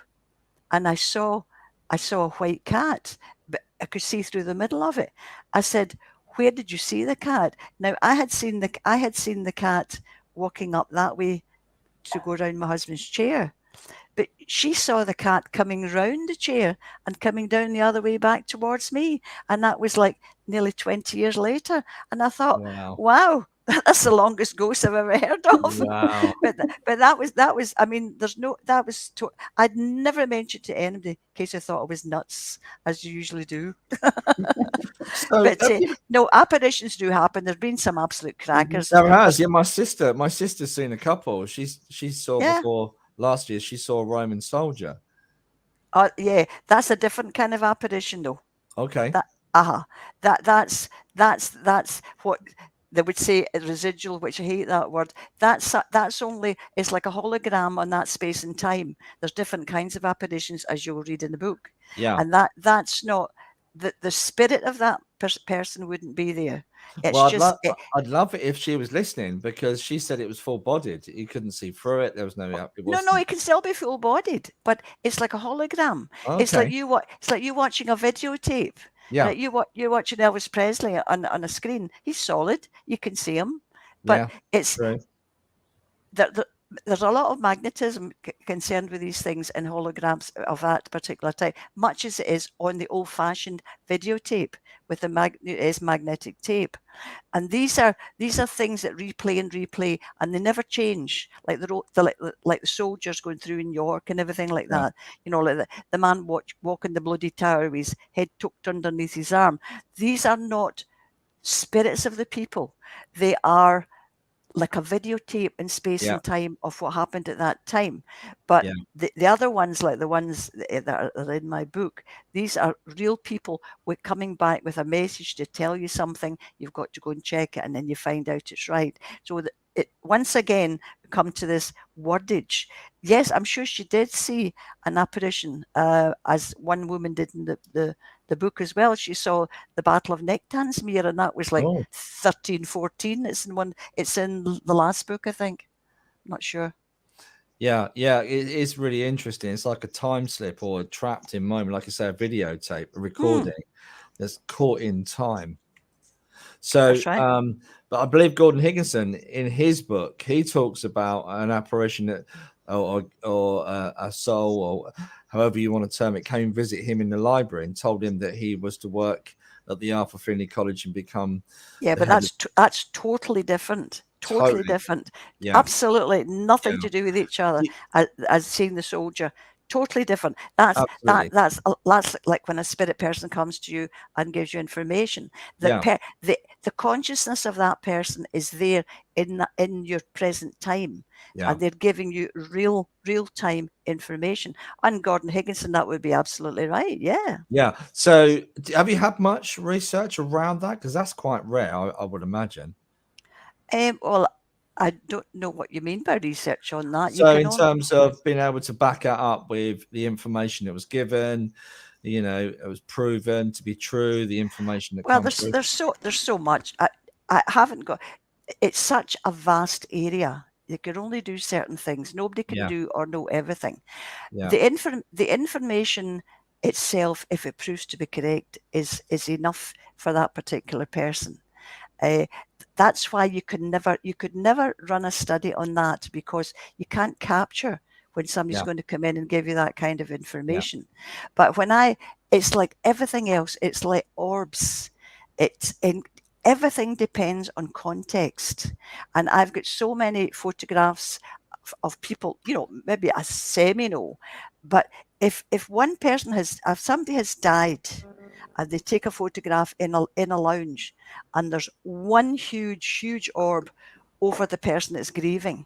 and I saw a white cat, but I could see through the middle of it. I said, where did you see the cat? Now, I had seen the cat walking up that way to go around my husband's chair, but she saw the cat coming round the chair and coming down the other way back towards me, and that was like nearly 20 years later. And I thought, wow, That's the longest ghost I've ever heard of. Wow. but that was. I mean, I'd never mentioned to anybody in case I thought I was nuts, as you usually do. So But no, apparitions do happen. There's been some absolute crackers. there has, yeah. My sister's seen a couple. She saw Yeah. before last year. She saw a Roman soldier. Yeah, that's a different kind of apparition, though. Okay. That's what they would say residual, which I hate that word. That's only, it's like a hologram on that space and time. There's different kinds of apparitions, as you'll read in the book. Yeah. And that's not the spirit of that person wouldn't be there. It's well, I'd love it if she was listening, because she said it was full-bodied. You couldn't see through it. There was no. No, it can still be full-bodied, but it's like a hologram. Okay. It's like you watching a videotape. Yeah. Like you're watching Elvis Presley on a screen. He's solid. You can see him, but it's true. There's a lot of magnetism concerned with these things in holograms of that particular type, much as it is on the old-fashioned videotape with the magnetic tape. And these are things that replay, and they never change. Like the soldiers going through in York and everything like that. You know, like the man walking the bloody tower with his head tucked underneath his arm. These are not spirits of the people. They are like a videotape in space and time of what happened at that time. But the other ones, like the ones that are in my book, these are real people coming back with a message to tell you something. You've got to go and check it, and then you find out it's right. So once again, come to this wordage. Yes, I'm sure she did see an apparition, as one woman did in the book as well. She saw the Battle of Nectansmere, and that was like 1314. It's in the last book, I think. I'm not sure. Yeah, it is really interesting. It's like a time slip or a trapped in moment, like I say, a videotape, a recording that's caught in time. So, that's right. But I believe Gordon Higginson, in his book, he talks about an apparition that, or a soul, or however you want to term it, came and visit him in the library and told him that he was to work at the Arthur Findlay College and become. Yeah, but that's totally different. Totally different. Yeah. Absolutely nothing to do with each other. As seeing the soldier. Totally different. That's like when a spirit person comes to you and gives you information. The consciousness of that person is there in your present time, and they're giving you real time information. And Gordon Higginson, that would be absolutely right. Yeah. So, have you had much research around that? Because that's quite rare, I would imagine. Well, I don't know what you mean by research on that. So in terms of being able to back it up with the information that was given, you know, it was proven to be true, the information that there's so much. I haven't got, it's such a vast area. You can only do certain things. Nobody can do or know everything. The information itself, if it proves to be correct, is enough for that particular person. That's why you could never run a study on that, because you can't capture when somebody's going to come in and give you that kind of information. But it's like everything else. It's like orbs. Everything depends on context. And I've got so many photographs of people, you know, maybe a semi-know, but if one person if somebody has died, and they take a photograph in a lounge, and there's one huge orb over the person that's grieving,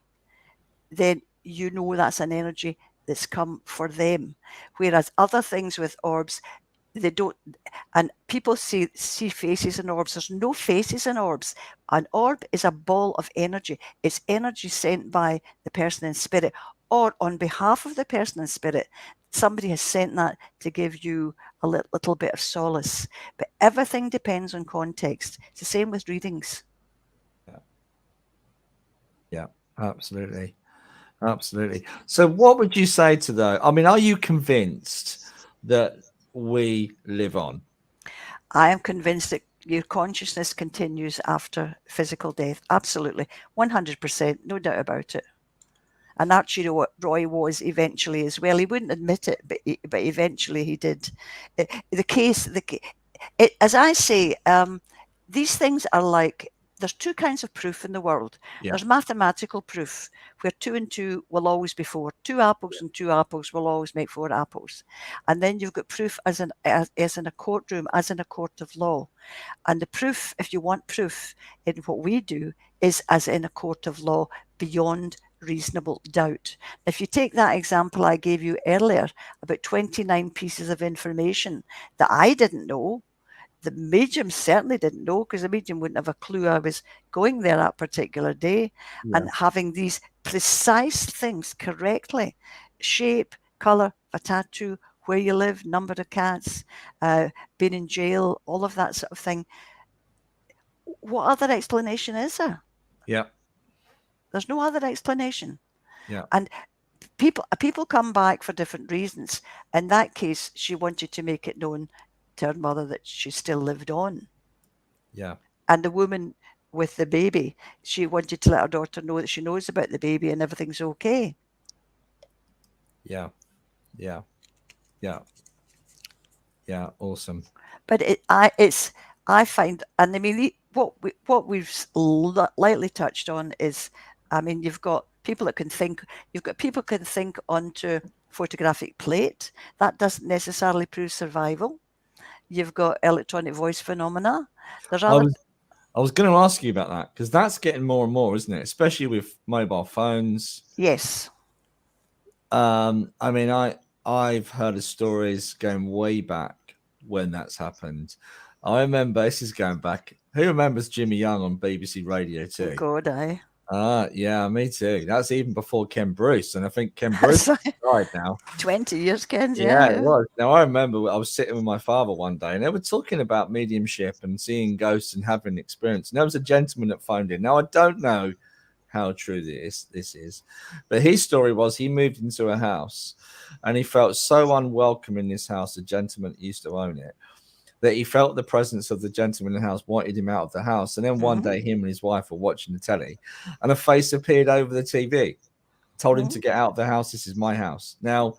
then you know that's an energy that's come for them. Whereas other things with orbs, they don't, and people see faces in orbs. There's no faces in orbs. An orb is a ball of energy. It's energy sent by the person in spirit, or on behalf of the person in spirit. Somebody has sent that to give you a little bit of solace. But everything depends on context. It's the same with readings. Yeah, absolutely. So what would you say to that? I mean, are you convinced that we live on? I am convinced that your consciousness continues after physical death. Absolutely. 100%. No doubt about it. And Archie Roy was eventually as well. He wouldn't admit it, but eventually he did. As I say, these things are like there's two kinds of proof in the world. Yeah. There's mathematical proof, where 2 and 2 will always be 4. 2 apples and 2 apples will always make 4 apples. And then you've got proof as in a courtroom, as in a court of law. And the proof, if you want proof in what we do, is as in a court of law, beyond reasonable doubt. If you take that example I gave you earlier about 29 pieces of information that I didn't know, the medium certainly didn't know, because the medium wouldn't have a clue I was going there that particular day. Yeah. And having these precise things correctly, shape, colour, a tattoo, where you live, number of cats, been in jail, all of that sort of thing. What other explanation is there? Yeah. There's no other explanation. Yeah. And people come back for different reasons. In that case, she wanted to make it known to her mother that she still lived on. Yeah. And the woman with the baby, she wanted to let her daughter know that she knows about the baby and everything's okay. Yeah. Yeah. Yeah. Yeah. Awesome. But I find, and I mean, what we've lightly touched on is, I mean, you've got people that can think. You've got people can think onto photographic plate. That doesn't necessarily prove survival. You've got electronic voice phenomena. There's other. I was going to ask you about that, because that's getting more and more, isn't it? Especially with mobile phones. Yes. I mean, I've heard of stories going way back when that's happened. I remember, this is going back. Who remembers Jimmy Young on BBC Radio 2? God, aye. Yeah, me too. That's even before Ken Bruce, and I think Ken Bruce died now. 20 years, Ken. Yeah, it was. Now, I remember I was sitting with my father one day, and they were talking about mediumship and seeing ghosts and having an experience. And there was a gentleman that phoned in. Now, I don't know how true this is, but his story was he moved into a house, and he felt so unwelcome in this house. The gentleman that used to own it, that he felt the presence of the gentleman in the house wanted him out of the house. And then one day, him and his wife were watching the telly, and a face appeared over the TV, told him to get out of the house. This is my house. Now,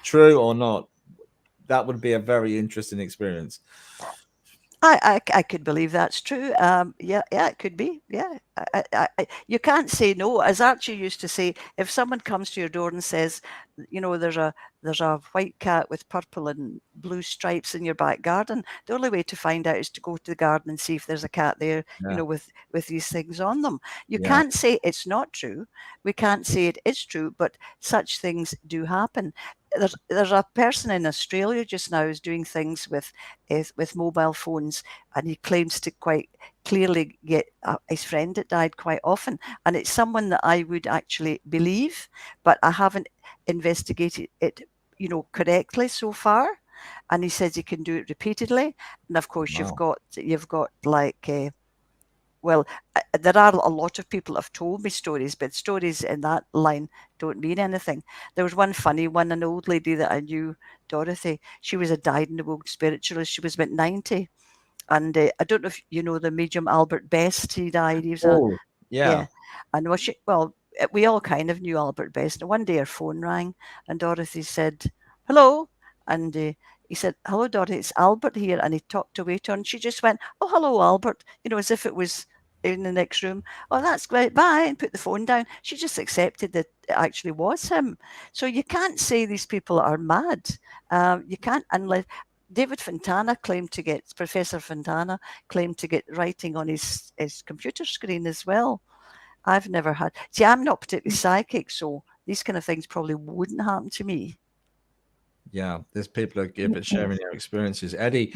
true or not, that would be a very interesting experience. I could believe that's true. Yeah, it could be. Yeah, you can't say no. As Archie used to say, if someone comes to your door and says, you know, there's a white cat with purple and blue stripes in your back garden, the only way to find out is to go to the garden and see if there's a cat there, you know, with these things on them. You can't say it's not true. We can't say it is true, but such things do happen. There's a person in Australia just now who's doing things with mobile phones, and he claims to quite clearly get his friend that died quite often, and it's someone that I would actually believe, but I haven't investigated it, you know, correctly so far. And he says he can do it repeatedly, and of course you've got like. Well, there are a lot of people have told me stories, but stories in that line don't mean anything. There was one funny one, an old lady that I knew, Dorothy. She was a dyed-in-the-wool spiritualist. She was about 90. And I don't know if you know the medium Albert Best. He died. He was yeah. And we all kind of knew Albert Best. And one day her phone rang, and Dorothy said, "Hello." And he said, "Hello, Dorothy, it's Albert here." And he talked away to her, and she just went, "Oh, hello, Albert," you know, as if it was in the next room. "Oh, that's great, bye," and put the phone down. She just accepted that it actually was him. So you can't say these people are mad. You can't, unless David Fontana Professor Fontana claimed to get writing on his computer screen as well. I've never had. See, I'm not particularly psychic, so these kind of things probably wouldn't happen to me. Yeah, there's people who sharing their experiences. Eddie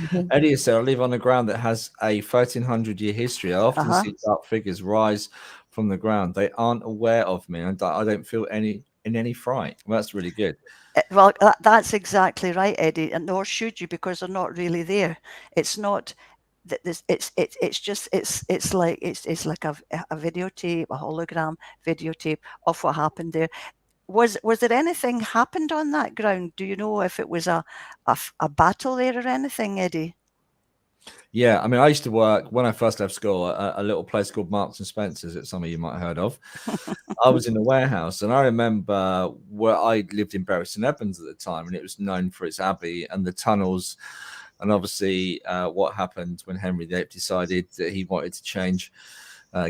said, "I live on a ground that has a 1,300-year history. I often see dark figures rise from the ground. They aren't aware of me, and I don't feel any fright." Well, that's really good. Well, that's exactly right, Eddie, and nor should you, because they're not really there. It's not that this. It's like a videotape, a hologram videotape of what happened there. Was there anything happened on that ground? Do you know if it was a battle there or anything, Eddie? Yeah, I mean, I used to work when I first left school a little place called Marks and Spencer's that some of you might have heard of. I was in the warehouse, and I remember where I lived in Bury St Edmunds at the time, and it was known for its abbey and the tunnels, and obviously what happened when Henry VIII decided that he wanted to change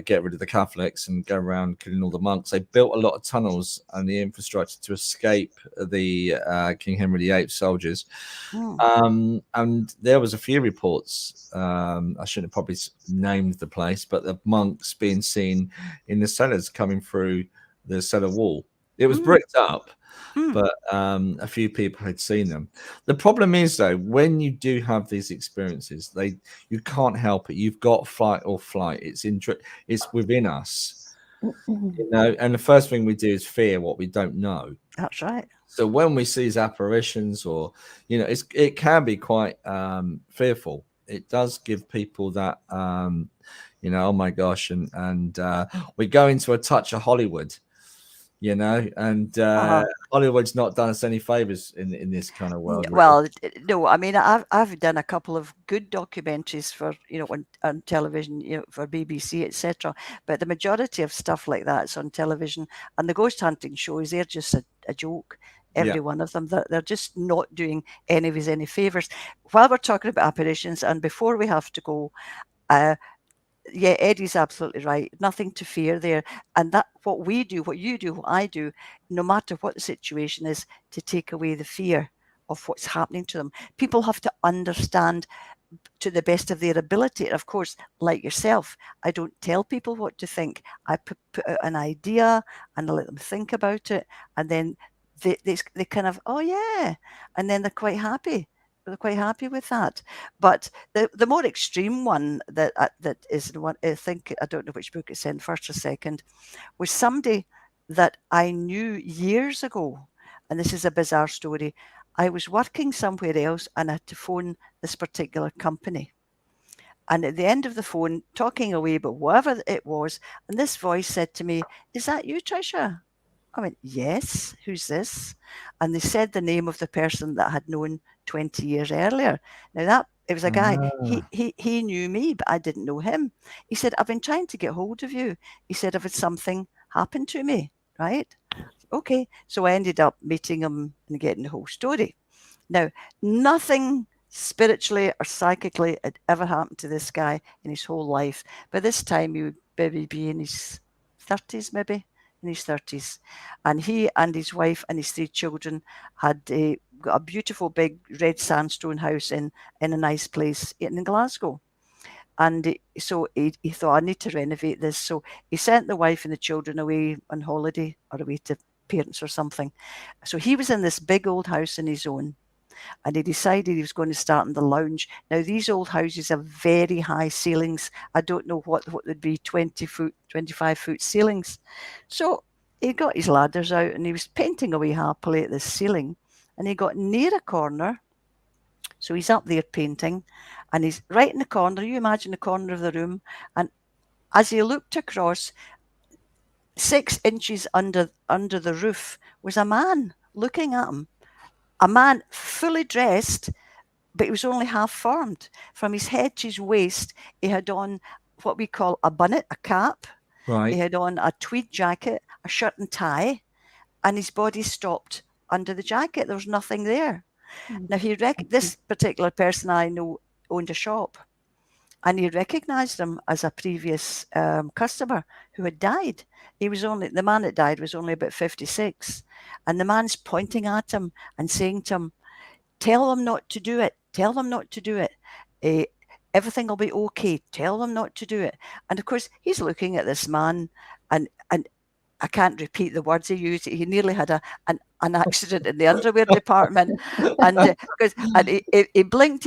get rid of the Catholics and go around killing all the monks. They built a lot of tunnels and the infrastructure to escape the King Henry VIII soldiers. And there was a few reports. I shouldn't have probably named the place, but the monks being seen in the cellars coming through the cellar wall. It was bricked up, but a few people had seen them. The problem is, though, when you do have these experiences, you can't help it. You've got fight or flight. It's within us, you know. And the first thing we do is fear what we don't know. That's right. So when we see these apparitions, or you know, it can be quite fearful. It does give people that, you know, oh my gosh, and we go into a touch of Hollywood. You know, and Hollywood's not done us any favors in this kind of world. Well, no, I mean, I've done a couple of good documentaries for, you know, on television, you know, for BBC, etc. But the majority of stuff like that is on television, and the ghost hunting shows, they're just a joke. Every one of them, they're just not doing any of us any favors. While we're talking about apparitions, and before we have to go, yeah, Eddie's absolutely right. Nothing to fear there. And that what we do, what you do, what I do, no matter what the situation is, to take away the fear of what's happening to them. People have to understand to the best of their ability. And of course, like yourself, I don't tell people what to think. I put out an idea and I let them think about it. And then they kind of, oh yeah. And then they're quite happy. They're quite happy with that. But the more extreme one that is the one, I think, I don't know which book it's in, first or second, was somebody that I knew years ago. And this is a bizarre story. I was working somewhere else and I had to phone this particular company. And at the end of the phone, talking away about whatever it was, and this voice said to me, "Is that you, Tricia?" I went, "Yes, who's this?" And they said the name of the person that I had known 20 years earlier. Now it was a guy, he knew me, but I didn't know him. He said, "I've been trying to get hold of you." He said, "If it's something happened to me," right? Okay. So I ended up meeting him and getting the whole story. Now, nothing spiritually or psychically had ever happened to this guy in his whole life. By this time, he would maybe be in his 30s, maybe. In his 30s, and he and his wife and his 3 children had got a beautiful big red sandstone house in a nice place in Glasgow. And so he thought, I need to renovate this. So he sent the wife and the children away on holiday or away to parents or something. So he was in this big old house on his own. And he decided he was going to start in the lounge. Now, these old houses have very high ceilings. I don't know what would be 20 foot, 25 foot ceilings. So he got his ladders out and he was painting away happily at this ceiling. And he got near a corner. So he's up there painting and he's right in the corner. You imagine the corner of the room. And as he looked across, 6 inches under the roof was a man looking at him. A man fully dressed, but he was only half formed. From his head to his waist, he had on what we call a bonnet, a cap. Right. He had on a tweed jacket, a shirt and tie, and his body stopped under the jacket. There was nothing there. Now, this particular person I know owned a shop, and he recognised him as a previous customer who had died. The man that died was only about 56. And the man's pointing at him and saying to him, "Tell them not to do it. Tell them not to do it. Everything will be okay. Tell them not to do it." And of course, he's looking at this man, and I can't repeat the words he used. He nearly had an accident in the underwear department, and he blinked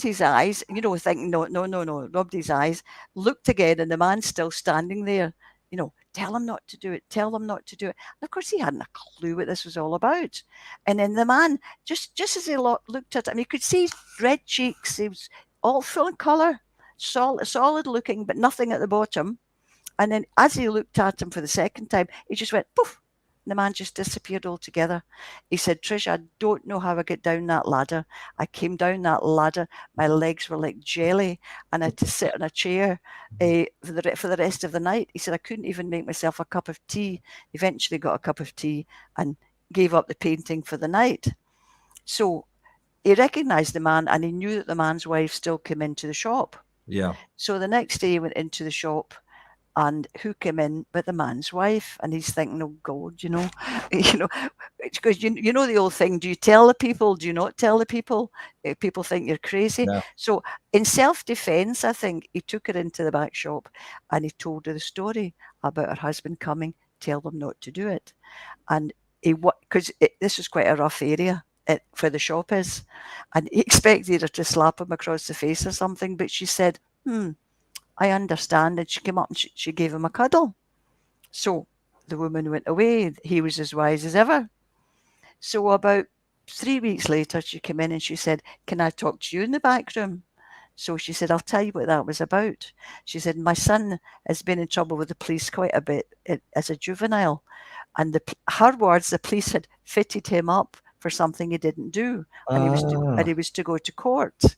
his eyes, you know, thinking no, rubbed his eyes, looked again, and the man's still standing there, you know. "Tell him not to do it. Tell them not to do it." And of course, he hadn't a clue what this was all about. And then the man, just as he looked at him, he could see his red cheeks. He was all full of colour, solid looking, but nothing at the bottom. And then as he looked at him for the second time, he just went poof. And the man just disappeared altogether. He said, "Tricia, I don't know how I got down that ladder. I came down that ladder. My legs were like jelly and I had to sit on a chair for the rest of the night." He said, "I couldn't even make myself a cup of tea." Eventually got a cup of tea and gave up the painting for the night. So he recognised the man and he knew that the man's wife still came into the shop. Yeah. So the next day he went into the shop and who came in but the man's wife, and he's thinking, oh God, you know, because you know the old thing, do you tell the people, do you not tell the people? People think you're crazy. Yeah. So in self-defense, I think he took her into the back shop and he told her the story about her husband coming, tell them not to do it. And because this is quite a rough area where the shop is, and he expected her to slap him across the face or something, but she said, I understand. And she came up and she gave him a cuddle. So the woman went away. He was as wise as ever. So about 3 weeks later, she came in and she said, can I talk to you in the back room? So she said, I'll tell you what that was about. She said, my son has been in trouble with the police quite a bit as a juvenile. And her words, the police had fitted him up for something he didn't do. And he was to go to court.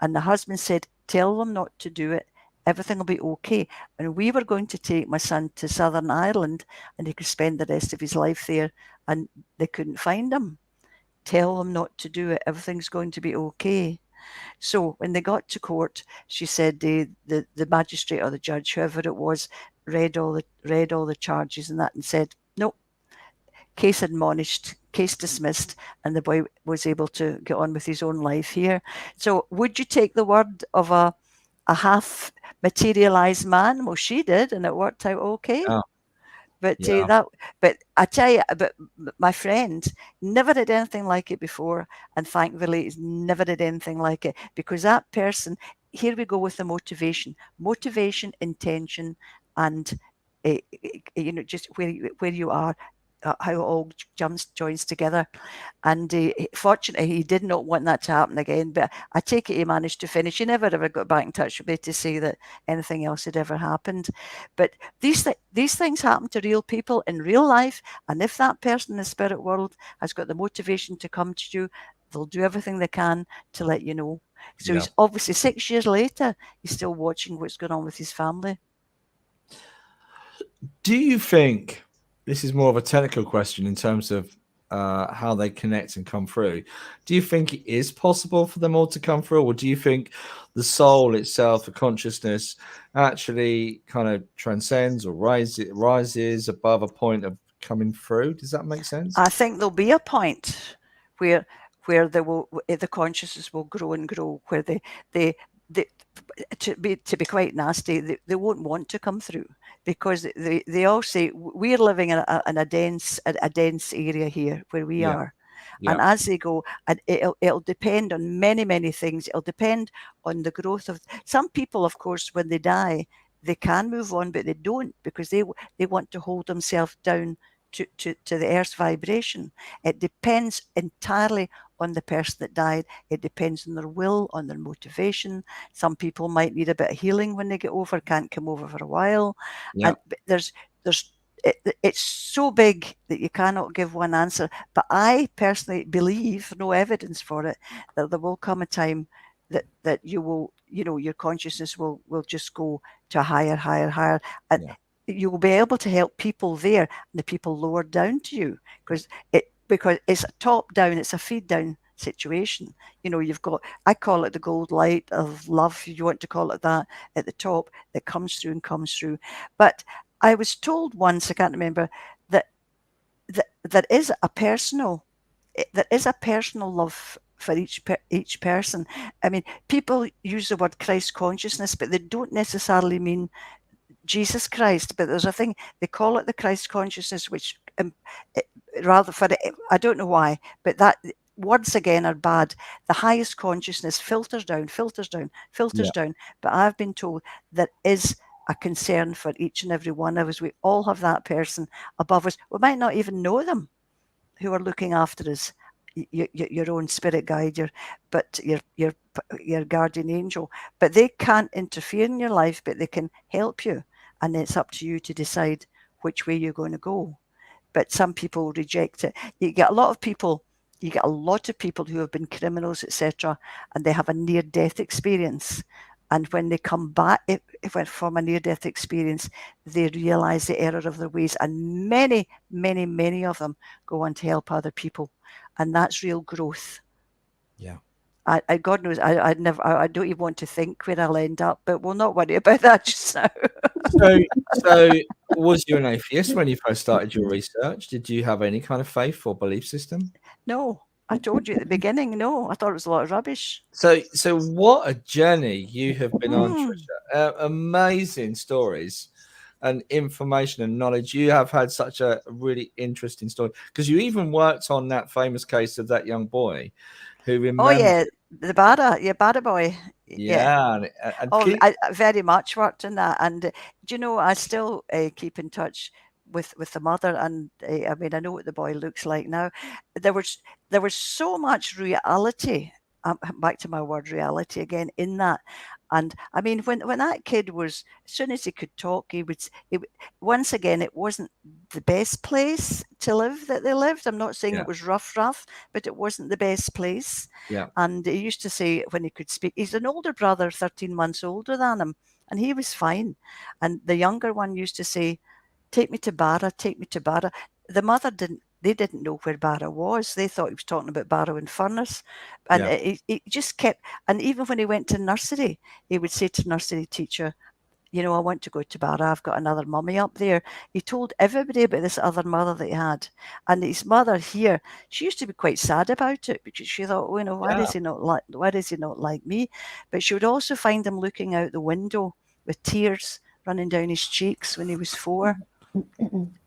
And the husband said, tell them not to do it. Everything will be okay. And we were going to take my son to Southern Ireland and he could spend the rest of his life there, and they couldn't find him. Tell them not to do it. Everything's going to be okay. So when they got to court, she said the magistrate or the judge, whoever it was, read all the charges and that, and said, no, case admonished, case dismissed, and the boy was able to get on with his own life here. So would you take the word of a half materialized man? Well, she did, and it worked out okay. Yeah. But but I tell you, but my friend never did anything like it before, and thankfully, he's never did anything like it, because that person. Here we go with the motivation, intention, and just where you are. How it all joins together. And fortunately, he did not want that to happen again. But I take it he managed to finish. He never ever got back in touch with me to say that anything else had ever happened. But these things happen to real people in real life. And if that person in the spirit world has got the motivation to come to you, they'll do everything they can to let you know. So he's obviously 6 years later, he's still watching what's going on with his family. Do you think, this is more of a technical question in terms of how they connect and come through, do you think it is possible for them all to come through, or do you think the soul itself, the consciousness, actually kind of transcends or rises above a point of coming through? Does that make sense? I think there'll be a point where the consciousness will grow and grow, where to be quite nasty, they won't want to come through, because they all say we're living in a dense area here where we are. And as they go, and it'll depend on many things. It'll depend on the growth of some people. Of course, when they die, they can move on, but they don't, because they want to hold themselves down to the earth's vibration. It depends entirely on the person that died. It depends on their will, on their motivation. Some people might need a bit of healing when they get over, can't come over for a while. And it's so big that you cannot give one answer. But I personally believe, no evidence for it, that there will come a time that you will, your consciousness will just go to higher. And you will be able to help people there, and the people lower down to you, because it's a top down, it's a feed down situation. You've got, I call it the gold light of love, if you want to call it that, at the top, that comes through. But I was told once, I can't remember, that there is a personal love for each person. I mean, people use the word Christ consciousness, but they don't necessarily mean Jesus Christ. But there's a thing, they call it the Christ consciousness, which rather for it, I don't know why, but that words again are bad. The highest consciousness filters down. But I've been told there is a concern for each and every one of us. We all have that person above us. We might not even know them, who are looking after us. Your own spirit guide, but your guardian angel. But they can't interfere in your life, but they can help you, and it's up to you to decide which way you're going to go. But some people reject it. You get a lot of people who have been criminals, etc., and they have a near-death experience. And when they come back from a near-death experience, they realize the error of their ways. And many of them go on to help other people. And that's real growth. Yeah. God knows, I don't even want to think where I'll end up, but we'll not worry about that just now. So was you an atheist when you first started your research? Did you have any kind of faith or belief system? No, I told you at the beginning, no, I thought it was a lot of rubbish. So what a journey you have been on, Tricia. Amazing stories and information and knowledge. You have had such a really interesting story, because you even worked on that famous case of that young boy who remembered. Oh yeah, the Bada boy. Yeah. I very much worked on that, and do you know, I still keep in touch with the mother, and I mean, I know what the boy looks like now. There was so much reality. Back to my word reality again in that. And I mean, when that kid was, as soon as he could talk, once again, it wasn't the best place to live that they lived. I'm not saying it was rough, but it wasn't the best place. Yeah. And he used to say when he could speak, he's an older brother, 13 months older than him, and he was fine. And the younger one used to say, take me to Barra, take me to Barra. The mother didn't know where Barra was. They thought he was talking about Barrow and Furness. And he just kept, and even when he went to nursery, he would say to nursery teacher, you know, I want to go to Barra. I've got another mummy up there. He told everybody about this other mother that he had. And his mother here, she used to be quite sad about it, because she thought, oh, you know, why does he not like me? But she would also find him looking out the window with tears running down his cheeks when he was 4.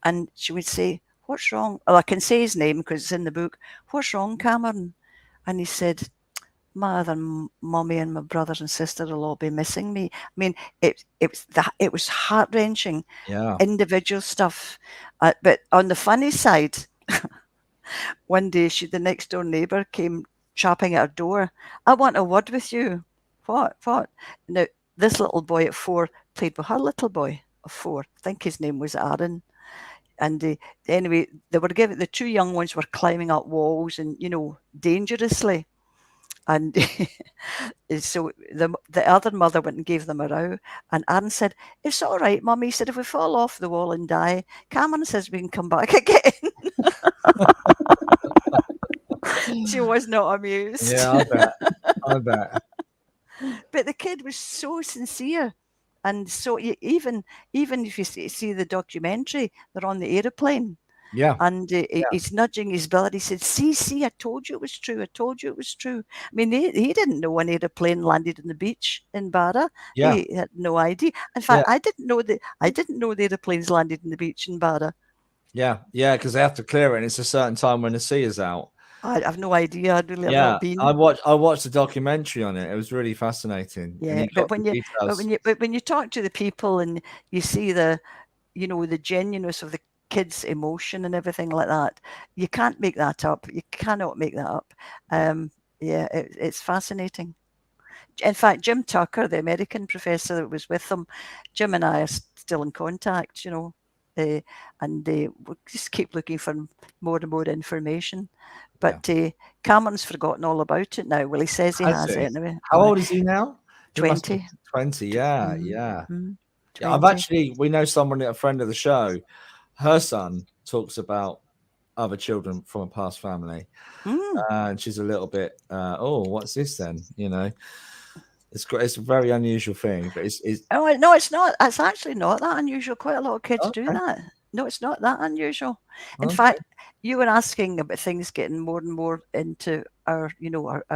And she would say, what's wrong? Oh, I can say his name because it's in the book. What's wrong, Cameron? And he said, my other mummy and my brothers and sisters will all be missing me. I mean, it was heart-wrenching, individual stuff. But on the funny side, one day the next door neighbour came chopping at her door. I want a word with you. What? Now, this little boy at 4 played with her little boy of 4. I think his name was Aaron. And anyway, the 2 young ones were climbing up walls and, you know, dangerously. And so the other mother went and gave them a row. And Aaron said, it's all right, Mummy. He said, if we fall off the wall and die, Cameron says we can come back again. She was not amused. Yeah, I bet. But the kid was so sincere. And so even if you see the documentary, they're on the aeroplane. Yeah. And he's nudging his brother. He said, see, I told you it was true. I told you it was true. I mean, he didn't know when aeroplane landed on the beach in Barra. Yeah. He had no idea. In fact, I didn't know the aeroplanes landed on the beach in Barra. Yeah, because they have to clear it, and it's a certain time when the sea is out. I have no idea. I'd really have not been. I watched a documentary on it. It was really fascinating. Yeah, but when you talk to the people and you see the genuineness of the kids' emotion and everything like that, you can't make that up. You cannot make that up. It's fascinating. In fact, Jim Tucker, the American professor that was with them, Jim and I are still in contact, you know, and we'll just keep looking for more and more information. But Cameron's forgotten all about it now. Well, he says he has anyway. How old is he now? 20. 20, yeah. Mm-hmm. We know someone, a friend of the show, her son talks about other children from a past family. And she's a little bit, what's this then? You know, it's a very unusual thing. But no, it's not. It's actually not that unusual. Quite a lot of kids do that. No, it's not that unusual. In fact, you were asking about things getting more and more into our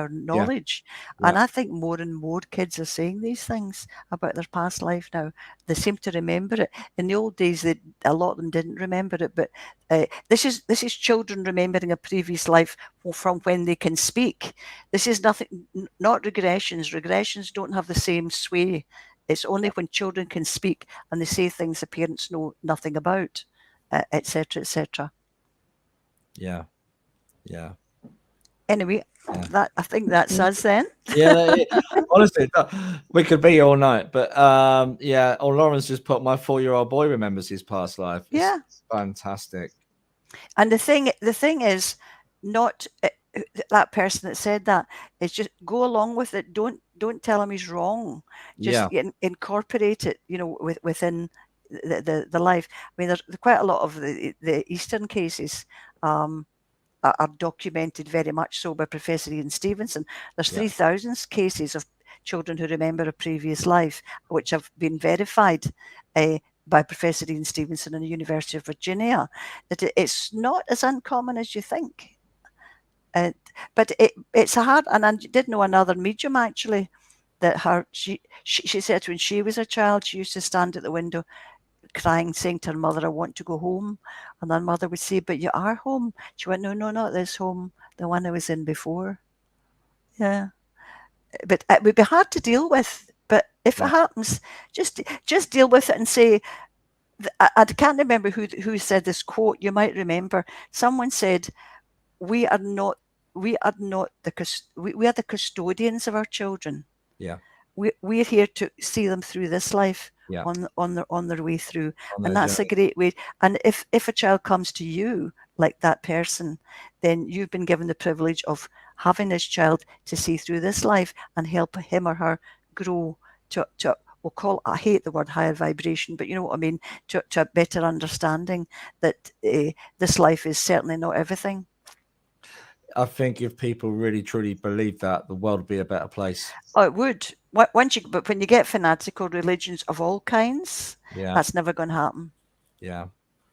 knowledge. And I think more and more kids are saying these things about their past life now. They seem to remember it. In the old days, a lot of them didn't remember it. But this is children remembering a previous life from when they can speak. This is nothing, not regressions. Regressions don't have the same sway. It's only when children can speak and they say things the parents know nothing about, etc., etc. Yeah. Anyway, I think that's us then. Honestly, we could be all night, but Lauren's just put, my 4-year-old boy remembers his past life. It's fantastic. And the thing is, not that person that said that, is just go along with it. Don't tell him he's wrong. Just incorporate it, you know, within the life. I mean, there's quite a lot of the Eastern cases. are documented very much so by Professor Ian Stevenson. There's 3,000 cases of children who remember a previous life, which have been verified by Professor Ian Stevenson in the University of Virginia. That it's not as uncommon as you think. But it's hard, and I did know another medium actually, that she said when she was a child, she used to stand at the window crying, saying to her mother, I want to go home. And then mother would say, but you are home. She went, no, not this home, the one I was in before. Yeah. But it would be hard to deal with. But if it happens, just deal with it and say, I can't remember who said this quote. You might remember. Someone said, we are the custodians of our children. Yeah. We're here to see them through this life, on their way through. And that's a great way. And if a child comes to you like that person, then you've been given the privilege of having this child to see through this life and help him or her grow to we'll call, I hate the word higher vibration, but you know what I mean, to a better understanding that this life is certainly not everything. I think if people really truly believe that, the world would be a better place. Oh, it would. But when you get fanatical religions of all kinds, that's never going to happen. Yeah.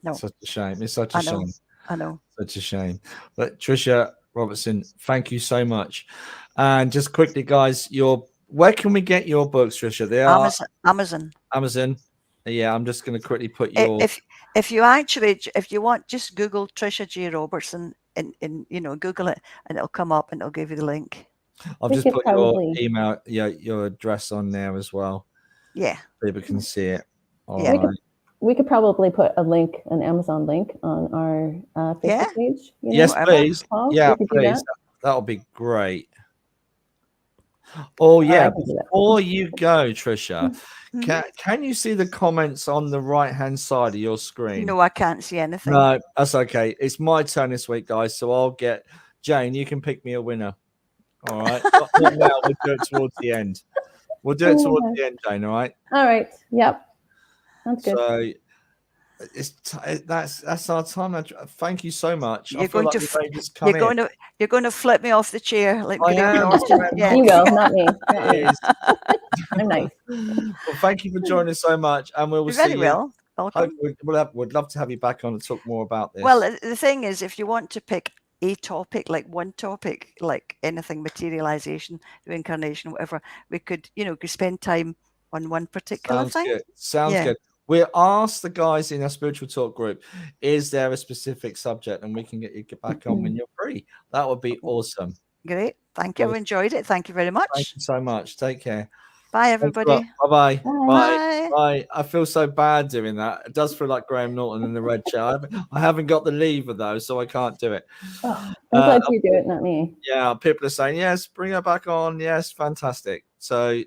No. Such a shame. It's such a shame. I know. Such a shame. But Tricia Robertson, thank you so much. And just quickly, guys, where can we get your books, Tricia? They are Amazon. Yeah, I'm just going to quickly put your. If you want, just Google Tricia J Robertson. And Google it, and it'll come up, and it'll give you the link. I've just put your email, your address on there as well. Yeah, people can see it. We could probably put a link, an Amazon link, on our Facebook page. Yes, please. Yeah, please. That would be great. Oh yeah. Before you go, Tricia, can you see the comments on the right-hand side of your screen? No, I can't see anything. No, that's okay. It's my turn this week, guys. So I'll get Jane. You can pick me a winner. All right. Not now. We'll do it towards the end. We'll do it towards the end, Jane. All right. All right. Yep. Sounds good. So that's our time. Thank you so much. You're going to flip me off the chair like I am. Yeah. You will, not me. I'm nice. Well, thank you for joining us so much, and we'll see you. Well. Welcome. We'd love to have you back on and talk more about this. Well, the thing is, if you want to pick a topic, like one topic, like anything, materialization, reincarnation, whatever, we could spend time on one particular thing. Sounds good. We asked the guys in our spiritual talk group, is there a specific subject, and we can get you back on when you're free. That would be awesome. Great. Thank you. I've enjoyed it. Thank you very much. Thank you so much. Take care. Bye, everybody. Bye-bye. Bye. I feel so bad doing that. It does feel like Graham Norton in the red chair. I haven't got the lever, though, so I can't do it. Oh, I'm glad you do it, not me. Yeah, people are saying, yes, bring her back on. Yes, fantastic. So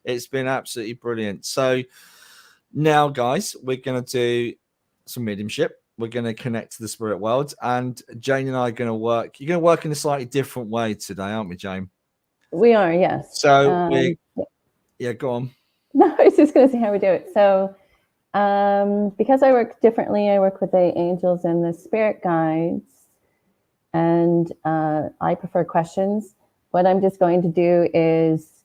it's been absolutely brilliant. So now, guys, we're going to do some mediumship. We're going to connect to the spirit world. And Jane and I are going to work. You're going to work in a slightly different way today, aren't we, Jane? We are, yes. So yeah, go on. No, I was just going to say how we do it. So because I work differently, I work with the angels and the spirit guides. And I prefer questions. What I'm just going to do is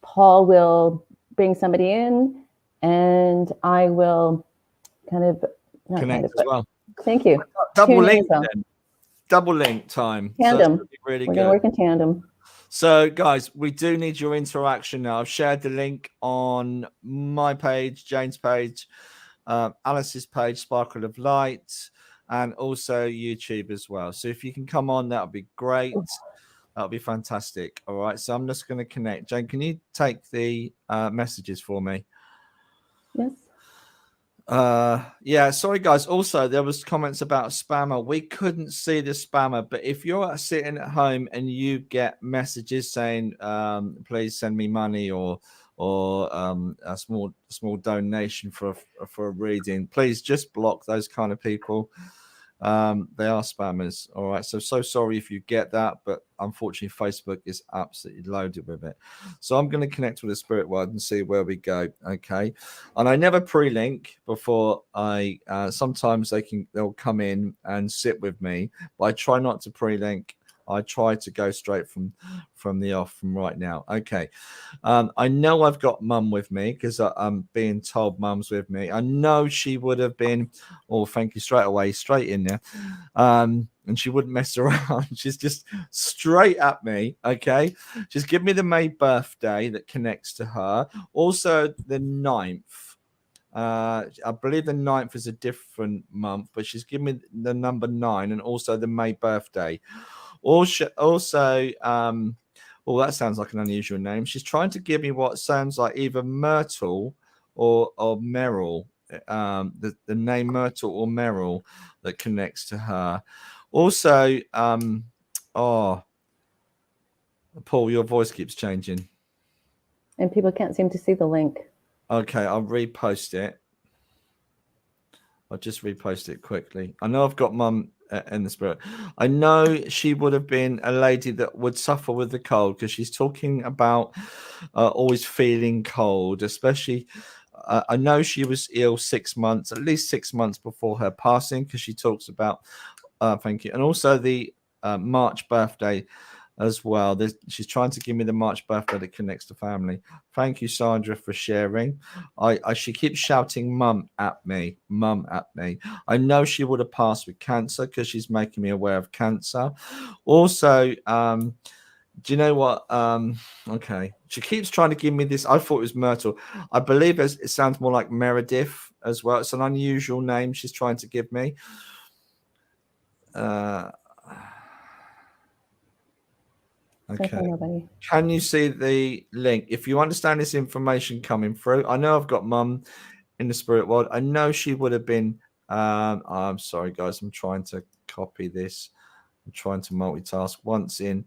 Paul will bring somebody in, and I will kind of connect as well. Thank you. Double link time. Tandem. So really We're going to work in tandem. So, guys, we do need your interaction now. I've shared the link on my page, Jane's page, Alice's page, Sparkle of Light, and also YouTube as well. So if you can come on, that would be great. That would be fantastic. All right. So I'm just going to connect. Jane, can you take the messages for me? Yes. Yeah, sorry guys. Also, there was comments about spammer. We couldn't see the spammer, but if you're sitting at home and you get messages saying please send me money or a small donation for a reading, please just block those kind of people. They are spammers. All right. So sorry if you get that, but unfortunately, Facebook is absolutely loaded with it. So I'm going to connect with the spirit world and see where we go. Okay. And I never pre-link before I. Sometimes they'll come in and sit with me, but I try not to pre-link. I try to go straight from the off from right now. Okay. I know I've got Mum with me because I'm being told Mum's with me. I know she would have been. Oh, thank you, straight away, straight in there. And she wouldn't mess around. She's just straight at me. Okay. She's given me the May birthday that connects to her. Also the 9th. I believe the 9th is a different month, but she's given me the number 9 and also the May birthday. Also, well, that sounds like an unusual name. She's trying to give me what sounds like either Myrtle or Meryl. The name Myrtle or Meryl that connects to her. Also, Paul, your voice keeps changing. And people can't seem to see the link. Okay, I'll repost it. I'll just repost it quickly. I know I've got Mum in the spirit. I know she would have been a lady that would suffer with the cold because she's talking about always feeling cold, especially. I know she was ill 6 months, at least 6 months before her passing, because she talks about, thank you. And also the March birthday as well. She's trying to give me the March birthday that connects to family. Thank you, Sandra, for sharing. She keeps shouting mum at me. I know she would have passed with cancer because she's making me aware of cancer. Also, do you know what? Okay. She keeps trying to give me this. I thought it was Myrtle. I believe it sounds more like Meredith as well. It's an unusual name she's trying to give me. Okay. Can you see the link? If you understand this information coming through, I know I've got Mum in the spirit world. I know she would have been. I'm sorry, guys. I'm trying to copy this. I'm trying to multitask. Once in.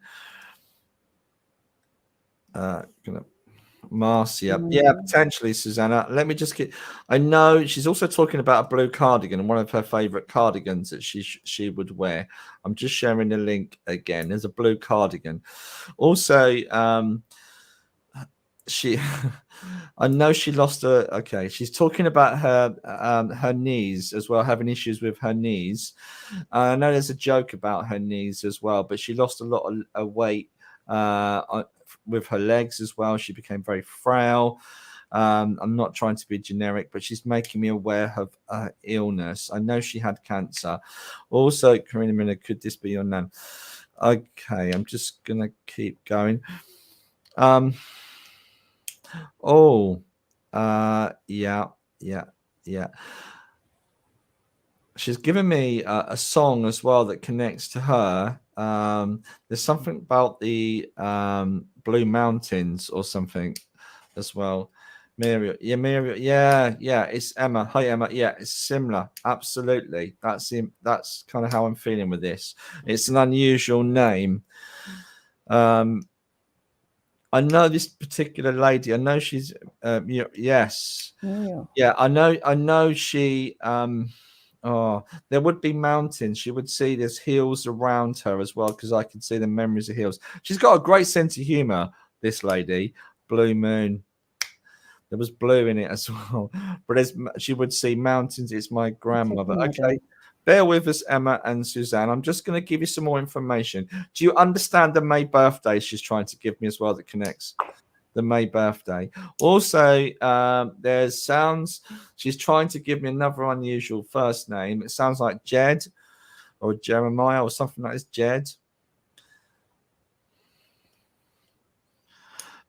Marcia, yeah, potentially, Susanna. Let me just get. I know she's also talking about a blue cardigan and one of her favorite cardigans that she would wear. I'm just sharing the link again. There's a blue cardigan. Also, she. I know she lost her. Okay, she's talking about her knees as well, having issues with her knees. I know there's a joke about her knees as well, but she lost a lot of weight. With her legs as well, she became very frail. I'm not trying to be generic, but she's making me aware of illness. I know she had cancer. Also, Karina Miller, could this be your nan? Okay, I'm just gonna keep going. Yeah. She's given me a song as well that connects to her. There's something about the Blue Mountains or something as well. Muriel, yeah, it's Emma. Hi, Emma. Yeah, it's similar. Absolutely. That's kind of how I'm feeling with this. It's an unusual name. I know this particular lady. I know she's yes. Yeah, I know she there would be mountains. She would see there's hills around her as well, because I can see the memories of hills. She's got a great sense of humor, this lady. Blue Moon. There was blue in it as well. But she would see mountains. It's my grandmother. Okay. Bear with us, Emma and Suzanne. I'm just going to give you some more information. Do you understand the May birthday she's trying to give me as well that connects? The May birthday. Also, there's sounds. She's trying to give me another unusual first name. It sounds like Jed or Jeremiah or something like this. Jed.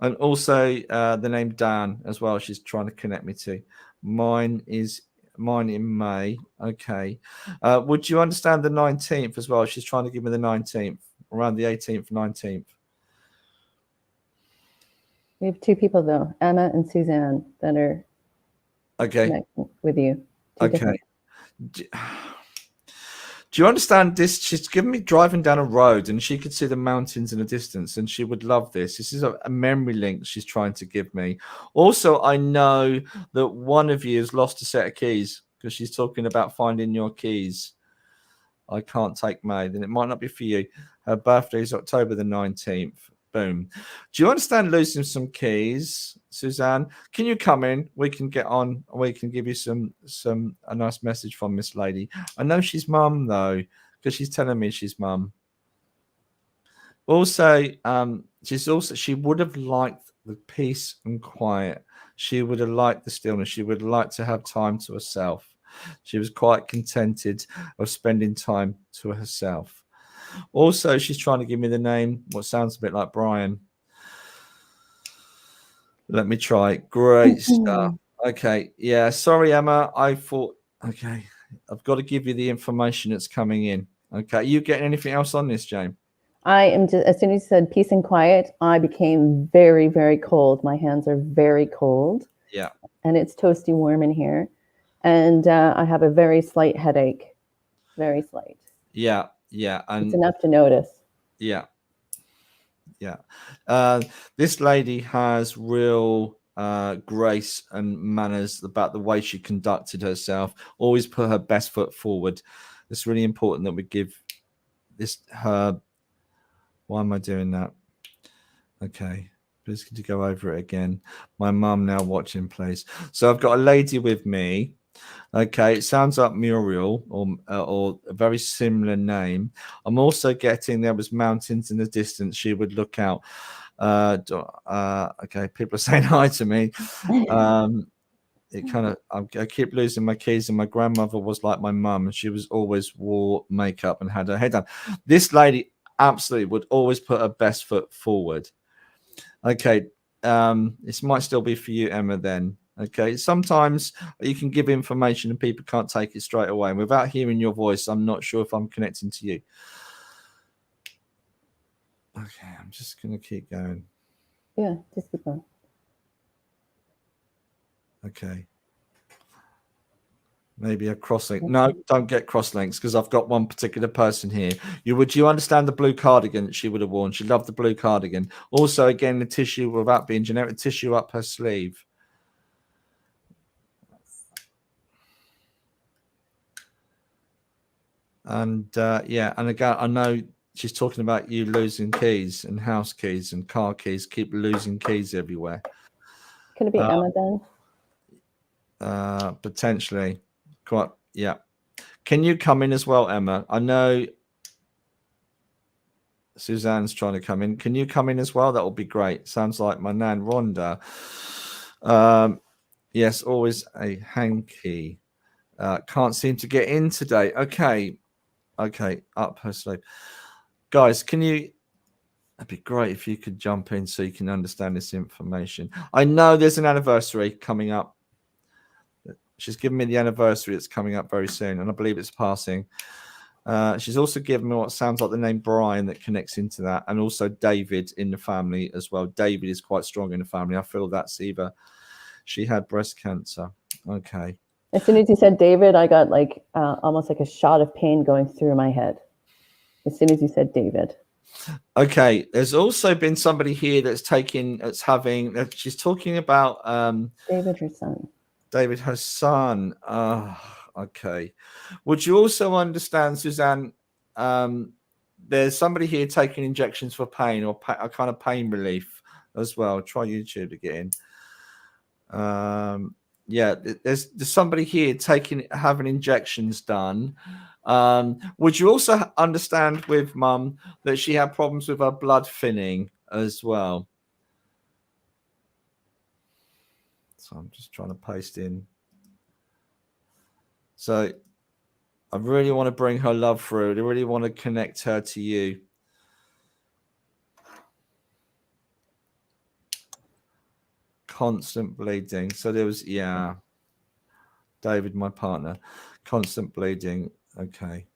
And also the name Dan as well. She's trying to connect me to. Mine in May. Okay. Would you understand the 19th as well? She's trying to give me the 19th, around the 18th, 19th. We have two people though, Emma and Suzanne, that are with you. Okay. Do you understand this? She's given me driving down a road and she could see the mountains in the distance and she would love this. This is a memory link she's trying to give me. Also, I know that one of you has lost a set of keys because she's talking about finding your keys. I can't take May, then it might not be for you. Her birthday is October the 19th. Boom. Do you understand losing some keys, Suzanne? Can you come in? We can get on. We can give you a nice message from this lady. I know she's mum though, because she's telling me she's mum. Also, she would have liked the peace and quiet. She would have liked the stillness. She would like to have time to herself. She was quite contented of spending time to herself. Also, she's trying to give me the name, what sounds a bit like Brian. Let me try. Great stuff. Okay. Yeah. Sorry, Emma. I thought, okay, I've got to give you the information that's coming in. Okay. You getting anything else on this, Jane? I am just, as soon as you said peace and quiet, I became very, very cold. My hands are very cold. Yeah. And it's toasty warm in here. And I have a very slight headache. Very slight. Yeah. Yeah. And it's enough to notice. Yeah. Yeah. This lady has real grace and manners about the way she conducted herself. Always put her best foot forward. It's really important that we give this her. Why am I doing that? Okay. Just going to go over it again. My mum now watching, please. So I've got a lady with me. Okay, it sounds like Muriel or a very similar name. I'm also getting there was mountains in the distance. She would look out. Okay, people are saying hi to me. It kind of I keep losing my keys, and my grandmother was like my mum, and she was always wore makeup and had her head down. This lady absolutely would always put her best foot forward. Okay, this might still be for you, Emma, then. Okay, sometimes you can give information and people can't take it straight away. And without hearing your voice, I'm not sure if I'm connecting to you. Okay, I'm just going to keep going. Yeah, just keep going. Okay. Maybe a cross-link. No, don't get cross-links because I've got one particular person here. Would you understand the blue cardigan that she would have worn? She loved the blue cardigan. Also, again, the tissue, without being generic, tissue up her sleeve. And yeah, and again, I know she's talking about you losing keys and house keys and car keys. Keep losing keys everywhere. Could it be Emma then? Potentially. Quite, yeah. Can you come in as well, Emma? I know Suzanne's trying to come in. Can you come in as well? That will be great. Sounds like my nan Rhonda. Yes, always a hanky. Can't seem to get in today. Okay, up her sleeve. Guys, can you? That'd be great if you could jump in so you can understand this information. I know there's an anniversary coming up. She's given me the anniversary that's coming up very soon, and I believe it's passing. She's also given me what sounds like the name Brian that connects into that, and also David in the family as well. David is quite strong in the family. I feel that's either she had breast cancer. Okay. As soon as you said David, I got like almost like a shot of pain going through my head. As soon as you said David. Okay. There's also been somebody here she's talking about David, her son. David, her son. Okay. Would you also understand, Suzanne? There's somebody here taking injections for pain or a kind of pain relief as well. Try YouTube to get in. Yeah, there's somebody here having injections done. Would you also understand with Mum that she had problems with her blood thinning as well? So I'm just trying to paste in. So I really want to bring her love through. I really want to connect her to you. Constant bleeding. So there was, yeah. David, my partner. Constant bleeding. Okay.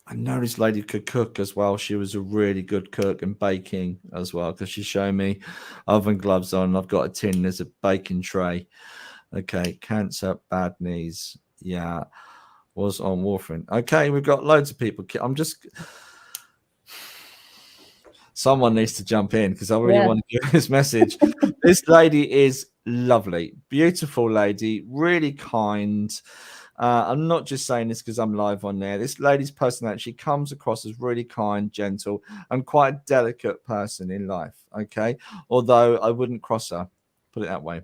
I know this lady could cook as well. She was a really good cook and baking as well, because she's showing me oven gloves on. I've got a tin. There's a baking tray. Okay. Cancer, bad knees. Yeah. Was on warfarin. Okay. We've got loads of people. Someone needs to jump in because I really want to give this message. This lady is lovely, beautiful lady, really kind. I'm not just saying this because I'm live on there. This lady's personality, she comes across as really kind, gentle, and quite a delicate person in life. Okay, although I wouldn't cross her, put it that way.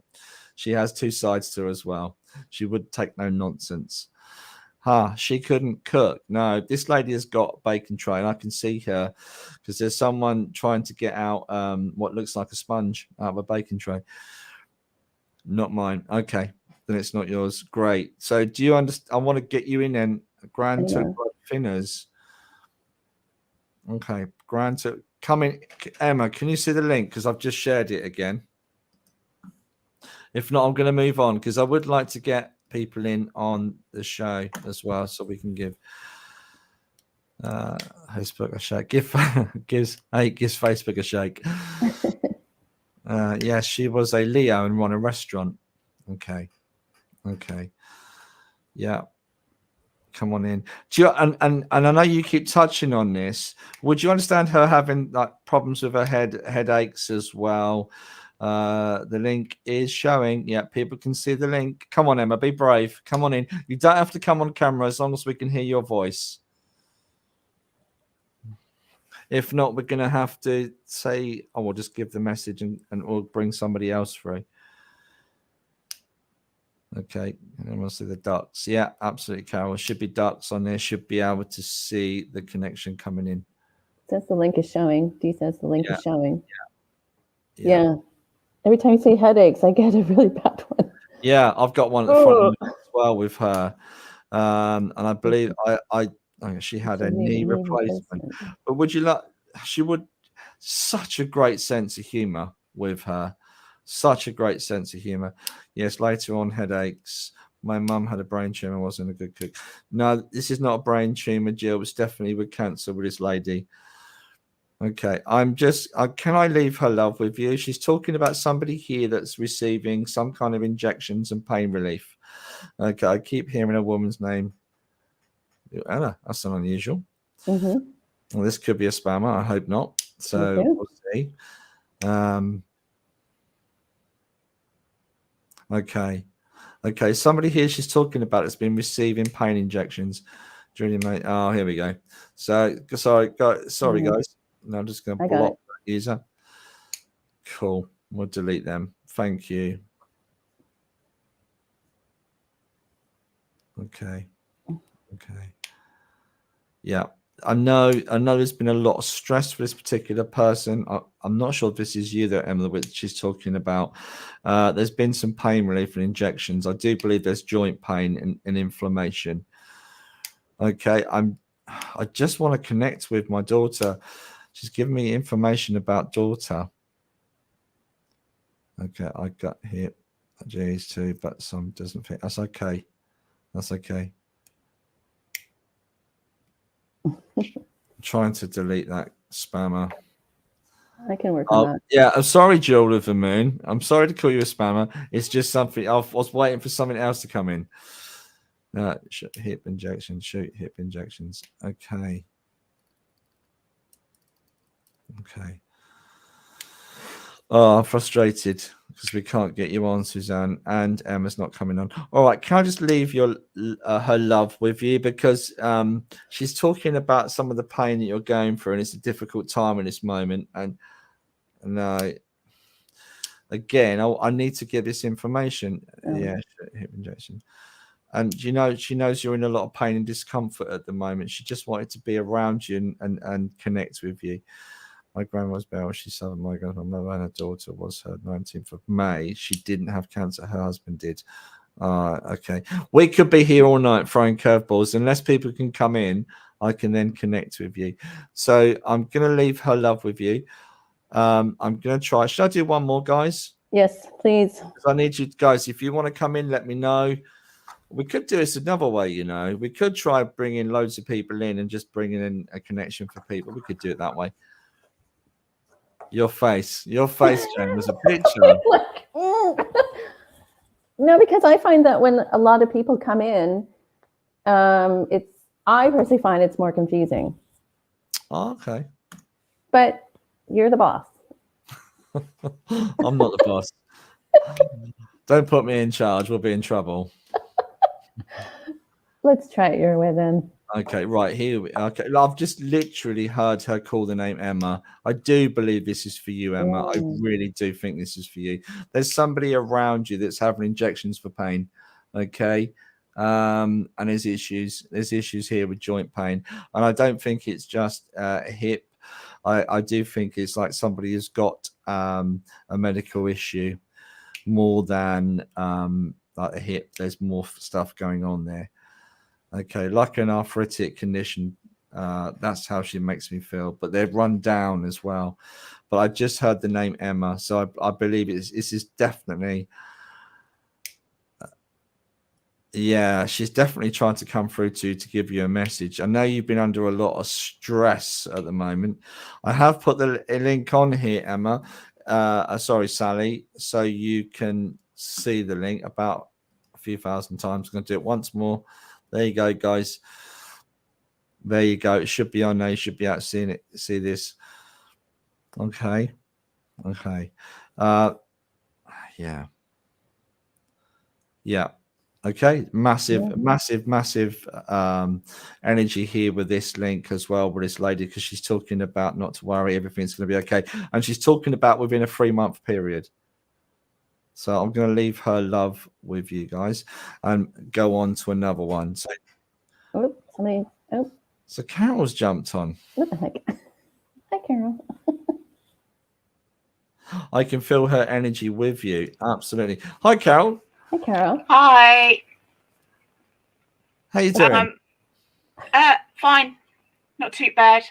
She has two sides to her as well. She would take no nonsense. She couldn't cook. No, this lady has got a bacon tray, and I can see her because there's someone trying to get out what looks like a sponge out of a bacon tray. Not mine. Okay, then it's not yours. Great. So do you understand? I want to get you in then. Grand to Finners. Okay, grand to come in. Emma, can you see the link? Because I've just shared it again. If not, I'm going to move on because I would like to get people in on the show as well, so we can give Facebook a shake. Gives Facebook a shake. Yes, she was a Leo and run a restaurant. Okay. Yeah. Come on in. Do you, and I know you keep touching on this. Would you understand her having like problems with her headaches as well? The link is showing. Yeah, people can see the link. Come on, Emma, be brave. Come on in. You don't have to come on camera as long as we can hear your voice. If not, we're going to have to say, oh, we'll just give the message and we'll bring somebody else through. Okay, and then we'll see the ducks. Yeah, absolutely, Carol. Should be ducks on there. Should be able to see the connection coming in. Says the link is showing. D says the link is showing. Yeah. Every time you say headaches, I get a really bad one. Yeah, I've got one at the front as well with her. And I believe she had a knee replacement. But would you like, she would, such a great sense of humor with her. Such a great sense of humor. Yes, later on, headaches. My mum had a brain tumor, wasn't a good cook. No, this is not a brain tumor, Jill. It's definitely with cancer with this lady. Okay, can I leave her love with you? She's talking about somebody here that's receiving some kind of injections and pain relief. Okay, I keep hearing a woman's name. Anna, that's not unusual. Well, this could be a spammer. I hope not. So we'll see. Okay. Somebody here she's talking about has been receiving pain injections during the. Oh, here we go. So sorry, guys. No, I'm just going to block that user. Cool. We'll delete them. Thank you. Okay. Yeah. I know there's been a lot of stress for this particular person. I'm not sure if this is you that Emma, which she's talking about. There's been some pain relief and injections. I do believe there's joint pain and inflammation. Okay, I just want to connect with my daughter. She's giving me information about daughter. Okay, I got here J's too, but some doesn't fit. That's okay. I'm trying to delete that spammer. I can work on that. Yeah, I'm sorry, Jill of the Moon. I'm sorry to call you a spammer. It's just something. I was waiting for something else to come in. Hip injections. Shoot, hip injections. Okay. Oh, I'm frustrated because we can't get you on, Suzanne, and Emma's not coming on. All right, can I just leave your her love with you because she's talking about some of the pain that you're going through, and it's a difficult time in this moment. And again, I need to give this information. Yeah, hip injection. And she knows you're in a lot of pain and discomfort at the moment. She just wanted to be around you and connect with you. My grandma's bell. She suffered my mother and her daughter was her 19th of May. She didn't have cancer. Her husband did. Okay. We could be here all night throwing curveballs. Unless people can come in, I can then connect with you. So I'm going to leave her love with you. I'm going to try. Should I do one more, guys? Yes, please. I need you guys. If you want to come in, let me know. We could do this another way, We could try bringing loads of people in and just bringing in a connection for people. We could do it that way. Your face, Jen, was a picture. No, because I find that when a lot of people come in, I personally find it's more confusing. Oh, okay. But you're the boss. I'm not the boss. Don't put me in charge. We'll be in trouble. Let's try it your way then. Okay, right here. Okay, I've just literally heard her call the name Emma. I do believe this is for you, Emma. I really do think this is for you. There's somebody around you that's having injections for pain. Okay, and there's issues. There's issues here with joint pain, and I don't think it's just hip. I do think it's like somebody has got a medical issue more than like a hip. There's more stuff going on there. Okay, like an arthritic condition. That's how she makes me feel. But they've run down as well. But I just heard the name Emma, so I believe this is definitely. Yeah, she's definitely trying to come through to give you a message. I know you've been under a lot of stress at the moment. I have put the link on here, Emma. Sorry, Sally, so you can see the link about a few thousand times. I'm going to do it once more. There you go, guys. There you go. It should be on there. You should be able to see this. Okay. Yeah. Okay. Massive energy here with this link as well with this lady, because she's talking about not to worry, everything's going to be okay. And she's talking about within a 3-month period. So I'm going to leave her love with you guys and go on to another one. So, so Carol's jumped on. What the heck? Hi, Carol. I can feel her energy with you. Absolutely. Hi, Carol. Hi, Carol. Hi. How you doing? Fine. Not too bad.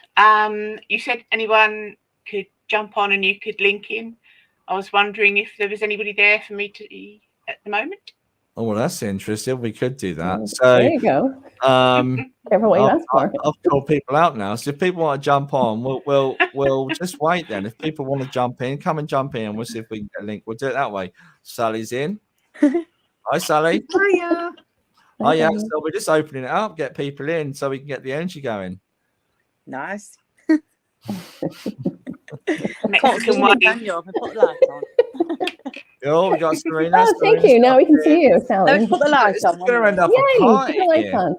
You said anyone could jump on and you could link in. I was wondering if there was anybody there for me to at the moment. Oh, well, that's interesting. We could do that. So there you go. Careful what you ask for. I've called people out now. So if people want to jump on, we'll just wait then. If people want to jump in, come and jump in, and we'll see if we can get a link. We'll do it that way. Sally's in. Hi, Sally. Hiya. Hiya. So we're just opening it up, get people in so we can get the energy going. Nice. Mexican one. Oh, we got Serena. Oh, thank you. Now we can see you, Sally. Let's put the lights on. Going to end up Yay, put the lights on.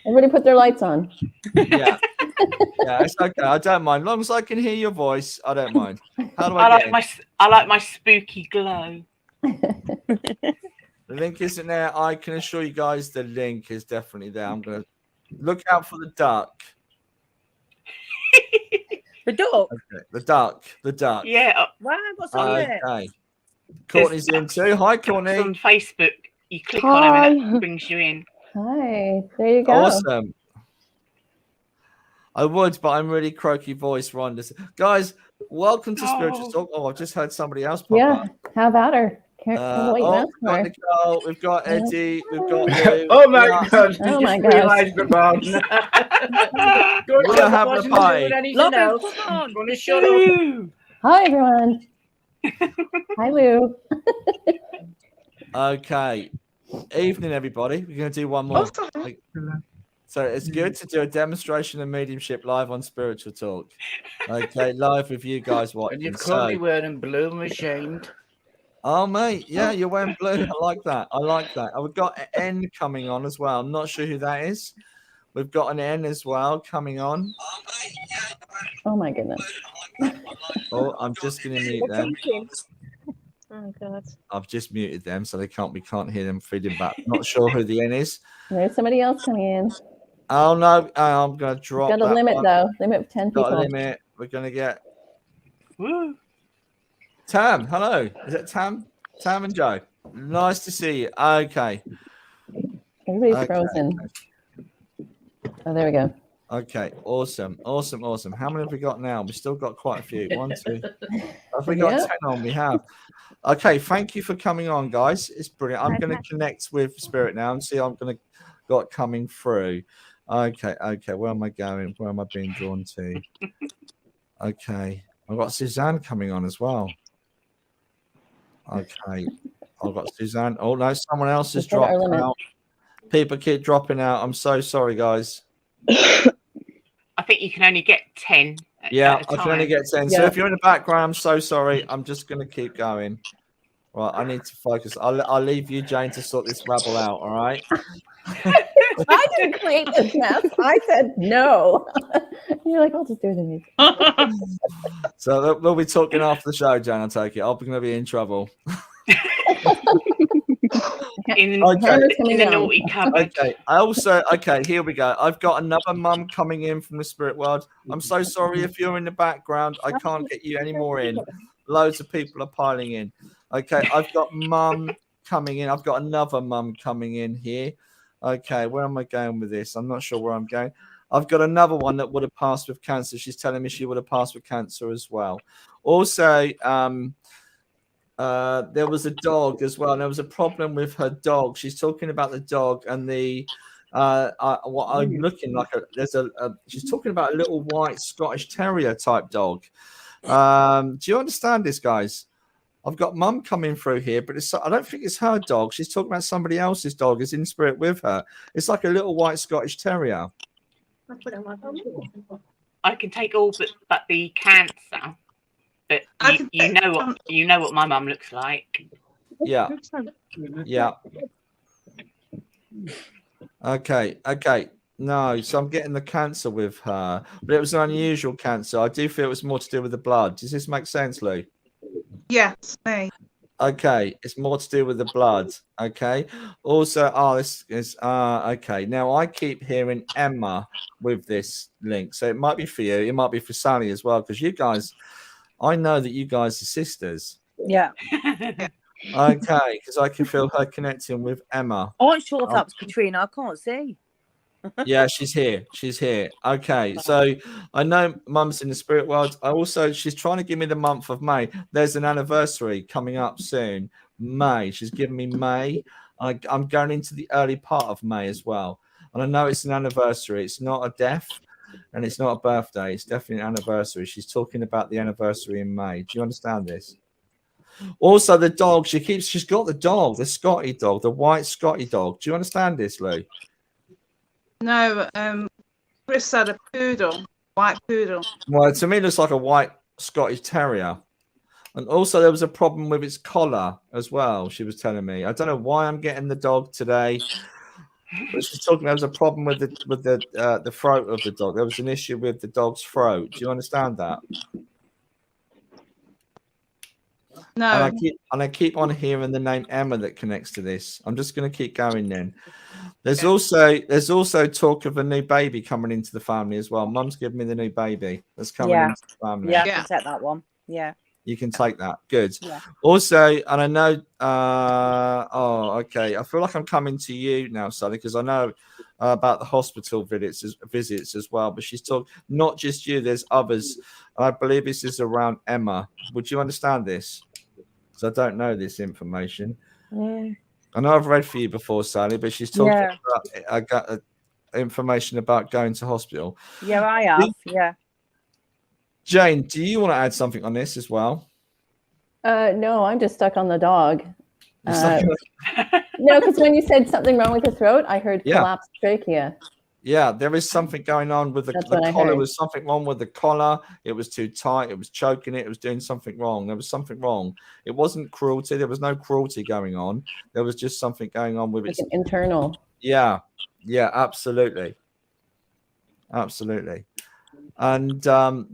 Everybody put their lights on. Yeah, it's okay. I don't mind. As long as I can hear your voice, I don't mind. How do I like my spooky glow. The link isn't there. I can assure you guys the link is definitely there. I'm going to look out for the duck. The duck? Okay. The duck. Yeah. Wow, what's on there? Okay. Courtney's in too. Hi, Courtney. On Facebook, you click on him and it brings you in. Hi. There you go. Awesome. I would, but I'm really croaky voice, Ron. Guys, welcome to Spiritual Talk. Oh, I've just heard somebody else pop up. How about her? We've got Eddie, we've got Lou. Oh my God! Oh my God! We're having a party. Hi everyone. Hi Lou. Okay. Evening, everybody. We're going to do one more. So it's good to do a demonstration of mediumship live on Spiritual Talk. Okay, live with you guys watching. And you've caught me wearing blue. I'm ashamed. Oh, mate. Yeah, you're wearing blue. I like that. We've got an N coming on as well. I'm not sure who that is. We've got an N as well coming on. Oh, my goodness. Oh, I'm just going to mute them. Oh, God. I've just muted them so we can't hear them feeding back. Not sure who the N is. There's somebody else coming in. Oh, no. I'm going to drop Got a limit, though. Limit of 10 people. Got a limit. We're going to get... Woo. Tam, hello. Is it Tam? Tam and Joe. Nice to see you. Okay. Everybody's frozen. Oh, there we go. Okay, awesome. How many have we got now? We've still got quite a few. 1, 2. Have we got 10 on? We have. Okay, thank you for coming on, guys. It's brilliant. I'm going to connect with Spirit now and see I'm going to got coming through. Okay. Where am I going? Where am I being drawn to? Okay. I've got Suzanne coming on as well. Okay. I've got Suzanne. Oh, no, someone else is dropping out. People keep dropping out. I'm so sorry, guys. I think you can only get 10. Yeah, I can only get 10. Yeah. So if you're in the background, I'm so sorry. I'm just going to keep going. Right, I need to focus. I'll leave you, Jane, to sort this rabble out. All right. I didn't create this mess. I said no. You're like, I'll just do it anyway. So we'll be talking after the show, Jane. I'll take it. I'm going to be in trouble. In Okay. the naughty cupboard. Okay, here we go. I've got another mum coming in from the spirit world. I'm so sorry if you're in the background. I can't get you any more in. Loads of people are piling in. Okay, I've got mum coming in. I've got another mum coming in here. Okay, where am I going with this? I'm not sure where I'm going. I've got another one that would have passed with cancer. She's telling me she would have passed with cancer as well. Also, there was a dog as well, and there was a problem with her dog. She's talking about the dog and the what I'm looking like. She's talking about a little white Scottish Terrier type dog. Do you understand this, guys? I've got mum coming through here, but I don't think it's her dog. She's talking about somebody else's dog is in spirit with her. It's like a little white Scottish Terrier. I can take all but the cancer. But you know what my mum looks like. Yeah. Yeah. Okay. No, so I'm getting the cancer with her, but it was an unusual cancer. I do feel it was more to do with the blood. Does this make sense, Lou? Yes, me. Okay, it's more to do with the blood. Okay. Also, this is okay. Now I keep hearing Emma with this link, so it might be for you. It might be for Sally as well, because you guys, I know that you guys are sisters. Yeah. Okay, because I can feel her connecting with Emma. I wasn't sure if that was Katrina. I can't see. Yeah, she's here. Okay, so I know mum's in the spirit world. She's trying to give me the month of May. There's an anniversary coming up soon. May. She's giving me May. I'm going into the early part of May as well. And I know it's an anniversary. It's not a death and it's not a birthday. It's definitely an anniversary. She's talking about the anniversary in May. Do you understand this? Also, the dog. She's got the dog, the Scotty dog, the white Scotty dog. Do you understand this, Lou? No, Chris had a poodle, white poodle. Well, to me, it looks like a white Scottish Terrier. And also, there was a problem with its collar as well, she was telling me. I don't know why I'm getting the dog today. But she's talking there was a problem with the throat of the dog. There was an issue with the dog's throat. Do you understand that? No. And I keep on hearing the name Emma that connects to this. I'm just going to keep going then. There's also talk of a new baby coming into the family as well. Mum's giving me the new baby that's coming into the family. Yeah, I can take that one. Yeah. You can take that. Good. Yeah. Also, and I know, okay. I feel like I'm coming to you now, Sally, because I know about the hospital visits as well. But she's talking not just you, there's others. And I believe this is around Emma. Would you understand this? Because I don't know this information. I know I've read for you before, Sally, but she's talking about I got information about going to hospital. Yeah, I have. Yeah. Jane, do you want to add something on this as well? No, I'm just stuck on the dog. No, because when you said something wrong with the throat, I heard collapsed trachea. Yeah, there is something going on with the collar. There was something wrong with the collar. It was too tight. It was choking it. It was doing something wrong. There was something wrong. It wasn't cruelty. There was no cruelty going on. There was just something going on with it. Internal. Yeah, absolutely. And so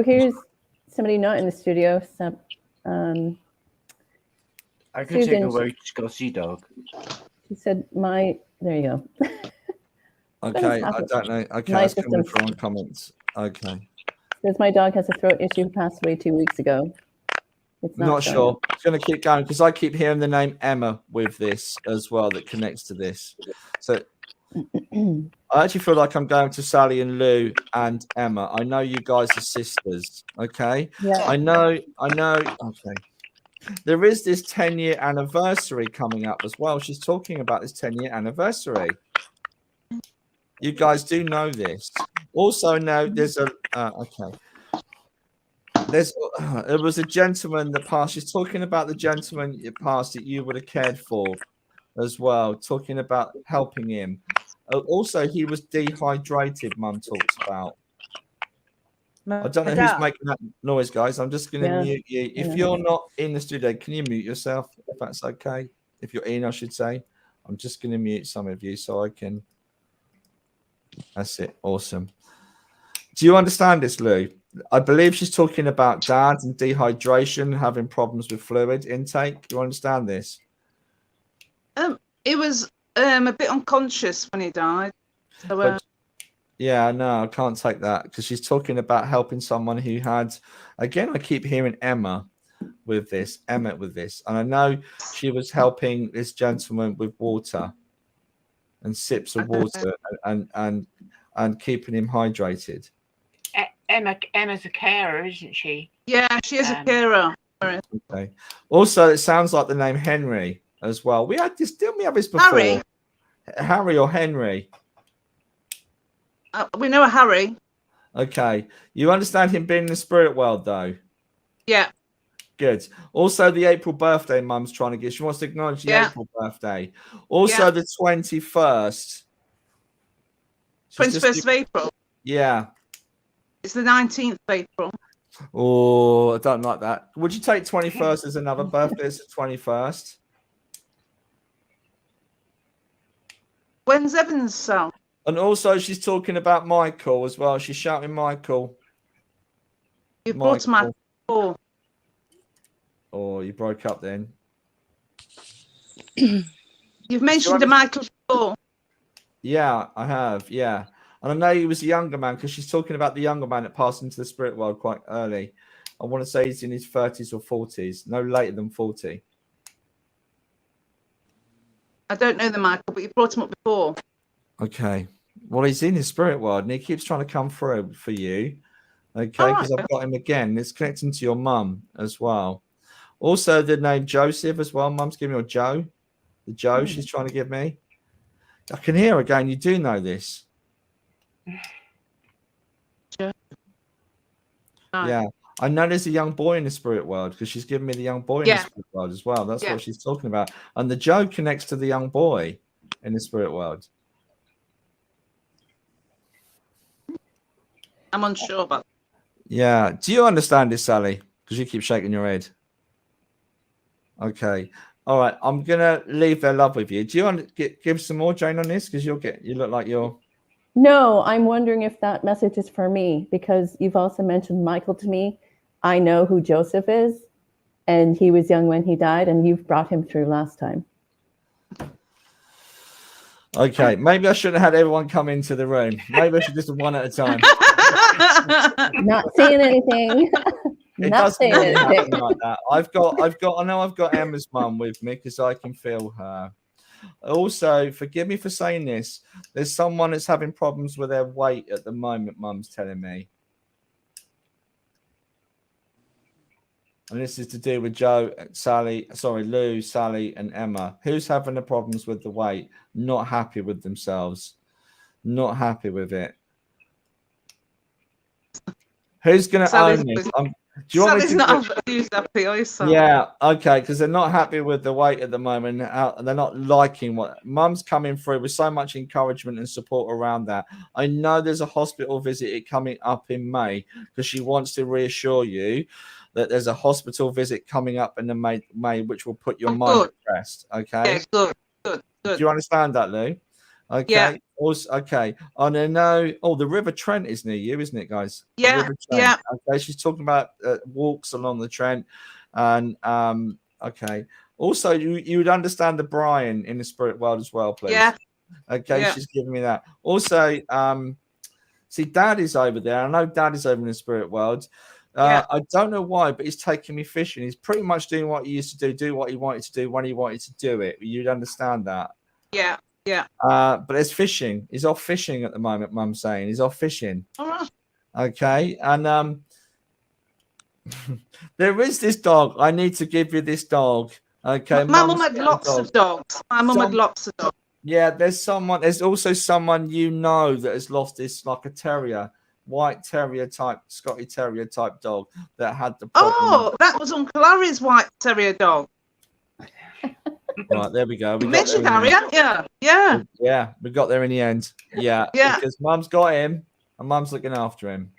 here's somebody not in the studio. I could take a white Scottish dog. She said, there you go. Okay, I don't know. Okay, that's coming from comments. Okay. Says my dog has a throat issue, passed away 2 weeks ago. It's not sure. It's going to keep going because I keep hearing the name Emma with this as well that connects to this. So I actually feel like I'm going to Sally and Lou and Emma. I know you guys are sisters. Okay. Yeah. I know. Okay. There is this 10-year anniversary coming up as well. She's talking about this 10-year anniversary. You guys do know this. Also, know there's a okay. There was a gentleman that passed. She's talking about the gentleman that passed that you would have cared for as well. Talking about helping him. Also, he was dehydrated. Mum talks about. I don't know who's making that noise, guys. I'm just going to mute you. If you're not in the studio, guys, I'm just going to mute you. If you're not in the studio, can you mute yourself, if that's okay? If you're in, I should say. I'm just going to mute some of you so I can. That's it. Awesome. Do you understand this, Lou? I believe she's talking about dad and dehydration, having problems with fluid intake. Do you understand this? He was a bit unconscious when he died. So, yeah, no, I can't take that because she's talking about helping someone who had, again, I keep hearing Emma with this, and I know she was helping this gentleman with water and sips of water and keeping him hydrated. Emma's a carer, isn't she? Yeah, she is a carer. Okay. Also, it sounds like the name Henry as well. We had this, didn't we have this before? Harry or Henry? We know a Harry. Okay. You understand him being in the spirit world, though? Yeah. Good. Also, the April birthday Mum's trying to get. She wants to acknowledge the April birthday. Also, the 21st. 21st of April? Yeah. It's the 19th of April. Oh, I don't like that. Would you take 21st as another birthday as the 21st? When's Evan's cell? And also, she's talking about Michael as well. She's shouting Michael. You brought Michael. Oh, you broke up then. You've mentioned a Michael before. Yeah, I have. Yeah. And I know he was a younger man because she's talking about the younger man that passed into the spirit world quite early. I want to say he's in his 30s or 40s, no later than 40. I don't know the Michael, but you brought him up before. Okay. Well, he's in his spirit world and he keeps trying to come through for you. Okay, because I've got him again. It's connecting to your mum as well. Also, the name Joseph as well. Mum's giving me a Joe. The Joe she's trying to give me. I can hear again. You do know this. Yeah. I know there's a young boy in the spirit world because she's giving me the young boy in the spirit world as well. That's what she's talking about. And the Joe connects to the young boy in the spirit world. I'm unsure about that. Yeah. Do you understand this, Sally? Because you keep shaking your head. Okay. All right. I'm going to leave their love with you. Do you want to give some more, Jane, on this? Because you look like you're... No, I'm wondering if that message is for me because you've also mentioned Michael to me. I know who Joseph is, and he was young when he died, and you've brought him through last time. Okay, maybe I shouldn't have had everyone come into the room. Maybe I should just one at a time. Not saying anything. Not saying anything like that. I know I've got Emma's mum with me because I can feel her. Also, forgive me for saying this. There's someone that's having problems with their weight at the moment, Mum's telling me. And this is to do with Lou, Sally, and Emma. Who's having the problems with the weight? Not happy with themselves. Not happy with it. Who's going to own this? Do you want me to yeah, okay, because they're not happy with the weight at the moment. They're not liking what Mum's coming through with so much encouragement and support around that. I know there's a hospital visit coming up in May because she wants to reassure you that there's a hospital visit coming up in the May which will put your mind at rest. Okay. Yeah, good. Do you understand that, Lou? Okay. Yeah. Also, okay. I know. Oh, the River Trent is near you, isn't it, guys? Yeah. Yeah. Okay. She's talking about walks along the Trent, and okay. Also, you would understand the Brian in the spirit world as well, please. Yeah. Okay. Yeah. She's giving me that. Also, see, Dad is over there. I know Dad is over in the spirit world. I don't know why, but he's taking me fishing. He's pretty much doing what he used to do what he wanted to do when he wanted to do it. You'd understand that. Yeah. Yeah. But there's fishing. He's off fishing at the moment, Mum's saying. He's off fishing. All right. Okay. And there is this dog. I need to give you this dog. Okay. My mum had lots of dogs. My mum had lots of dogs. Yeah, there's also someone you know that has lost this, like a terrier, white terrier type, Scotty terrier type dog that had the problem. Oh, that was Uncle Harry's white terrier dog. Right, there we go. Mentioned Harry, yeah. We got there in the end. Yeah. Because Mum's got him and Mum's looking after him.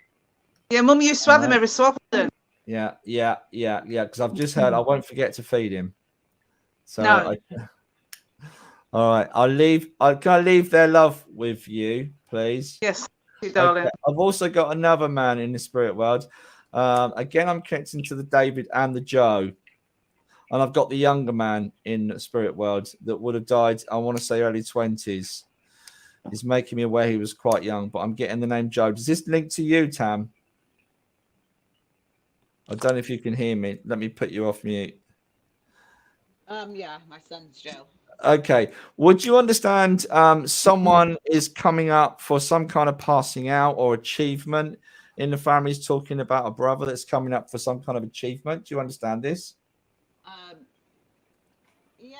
Yeah, Mum used to have him every so often. Yeah. Because I've just heard I won't forget to feed him. So No. all right, can I leave their love with you, please? Yes, darling. Okay. I've also got another man in the spirit world. Again, I'm connecting to the David and the Joe. And I've got the younger man in the spirit world that would have died, I want to say early 20s. He's making me aware he was quite young, but I'm getting the name Joe. Does this link to you, Tam? I don't know if you can hear me. Let me put you off mute. Yeah, my son's Joe. Okay. Would you understand someone is coming up for some kind of passing out or achievement in the family? Is talking about a brother that's coming up for some kind of achievement. Do you understand this? Yeah.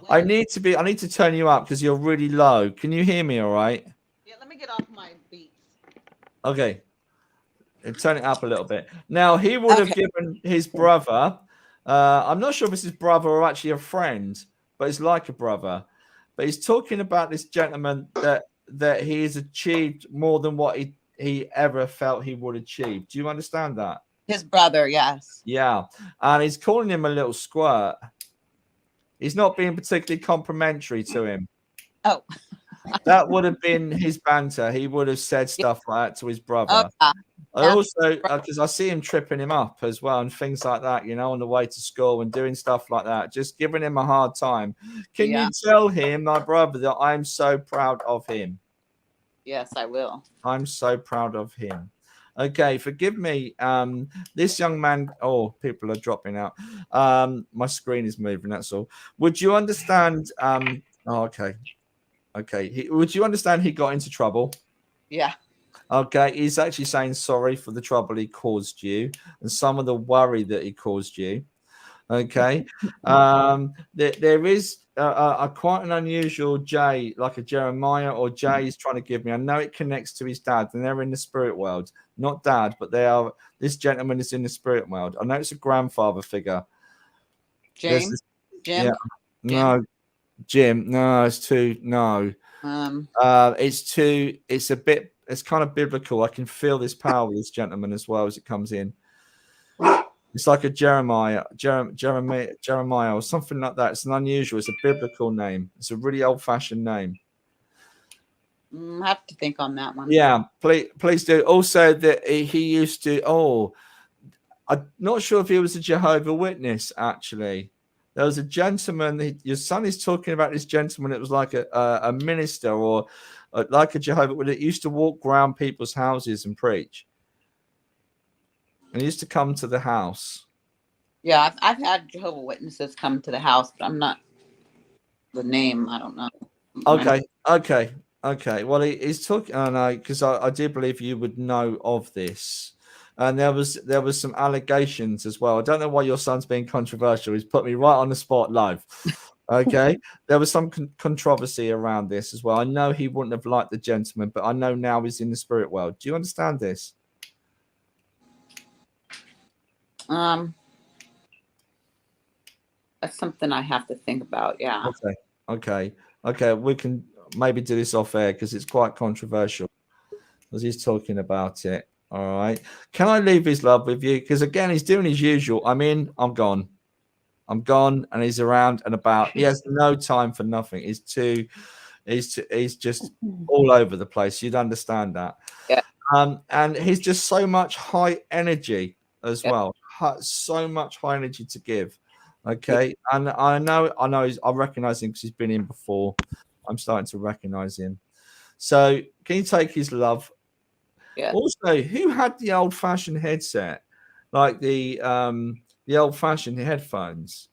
I need to turn you up because you're really low. Can you hear me all right? Yeah, let me get off my beats. Okay. Turn it up a little bit. Now, he would have given his brother, I'm not sure if it's his brother or actually a friend, but it's like a brother. But he's talking about this gentleman that he has achieved more than what he ever felt he would achieve. Do you understand that? His brother, yes. Yeah. And he's calling him a little squirt. He's not being particularly complimentary to him. Oh. That would have been his banter. He would have said stuff like that to his brother. Okay. I also, because I see him tripping him up as well and things like that, on the way to school and doing stuff like that, just giving him a hard time. Can you tell him, my brother, that I'm so proud of him? Yes, I will. I'm so proud of him. Okay, forgive me. This young man, people are dropping out. My screen is moving, that's all. Would you understand? Okay. Would you understand he got into trouble? Yeah. Okay, he's actually saying sorry for the trouble he caused you and some of the worry that he caused you. Okay, there is quite an unusual J, like a Jeremiah or J is trying to give me. I know it connects to his dad, and they're in the spirit world. Not dad, but they are. This gentleman is in the spirit world. I know it's a grandfather figure. Jim. Yeah, no, Jim. No, it's too. No, it's too. It's a bit. It's kind of biblical. I can feel this power with this gentleman as well as it comes in. It's like a Jeremiah or something like that. It's an unusual. It's a biblical name. It's a really old-fashioned name. I have to think on that one. Yeah, please do. Also, that he used to. I'm not sure if he was a Jehovah's Witness. Actually, there was a gentleman. Your son is talking about this gentleman. It was like a minister or like a Jehovah's Witness. It used to walk around people's houses and preach. And he used to come to the house. Yeah, I've had Jehovah's Witnesses come to the house, but I'm not the name. I don't know. Okay. Well, he's talking. I know because I do believe you would know of this. And there was some allegations as well. I don't know why your son's being controversial. He's put me right on the spot live. Okay, there was some controversy around this as well. I know he wouldn't have liked the gentleman, but I know now he's in the spirit world. Do you understand this? That's something I have to think about. Yeah. Okay. We can maybe do this off air because it's quite controversial as he's talking about it. All right. Can I leave his love with you? Because again, he's doing his usual. I'm in, I'm gone. And he's around and about. He has no time for nothing. He's just all over the place. You'd understand that. Yeah. And he's just so much high energy as well. So much high energy to give. Okay. And I recognize him because he's been in before. I'm starting to recognize him. So can you take his love? Yeah. Also, who had the old-fashioned headset? Like the old-fashioned headphones?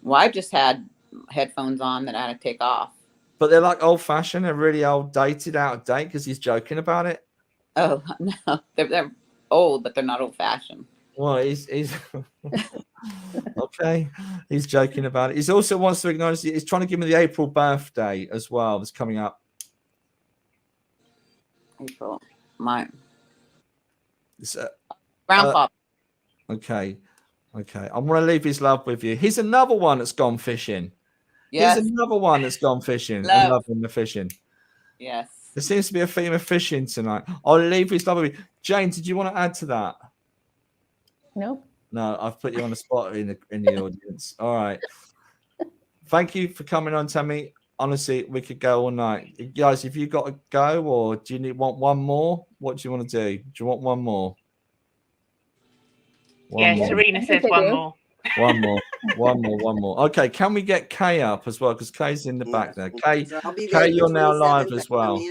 Well, I just had headphones on that I had to take off. But they're like old-fashioned. They're really out of date because he's joking about it. Oh, no. They're old, but they're not old-fashioned. Well, he's okay. He's joking about it. He also wants to acknowledge he's trying to give me the April birthday as well. That's coming up. April, my grandpa. Okay. I'm going to leave his love with you. He's another one that's gone fishing. Yes. He's another one that's gone fishing and loving the fishing. Yes. There seems to be a theme of fishing tonight. I'll leave his lovely. Jane, did you want to add to that? Nope. No, I've put you on the spot in the audience. All right. Thank you for coming on, Tammy. Honestly, we could go all night. Guys, if you got to go, or do you want one more? What do you want to do? Do you want one more? One more. Serena says one more. One more. Okay, can we get Kay up as well? Because Kay's in the back there. Kay, you're now live as well.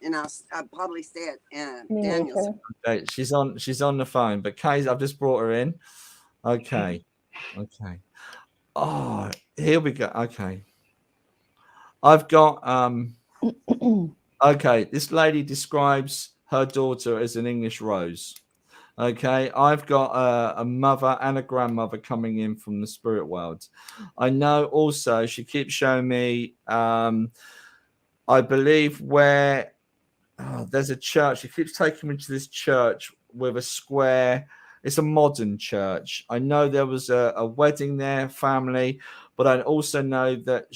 And I'll probably stay at Daniel's. Okay, she's on the phone, but Kay's, I've just brought her in. Okay. Oh, here we go. Okay. I've got okay, this lady describes her daughter as an English rose. Okay, I've got a mother and a grandmother coming in from the spirit world. I know also she keeps showing me I believe where there's a church. She keeps taking me to this church with a square. It's a modern church. I know there was a wedding there, family, but I also know that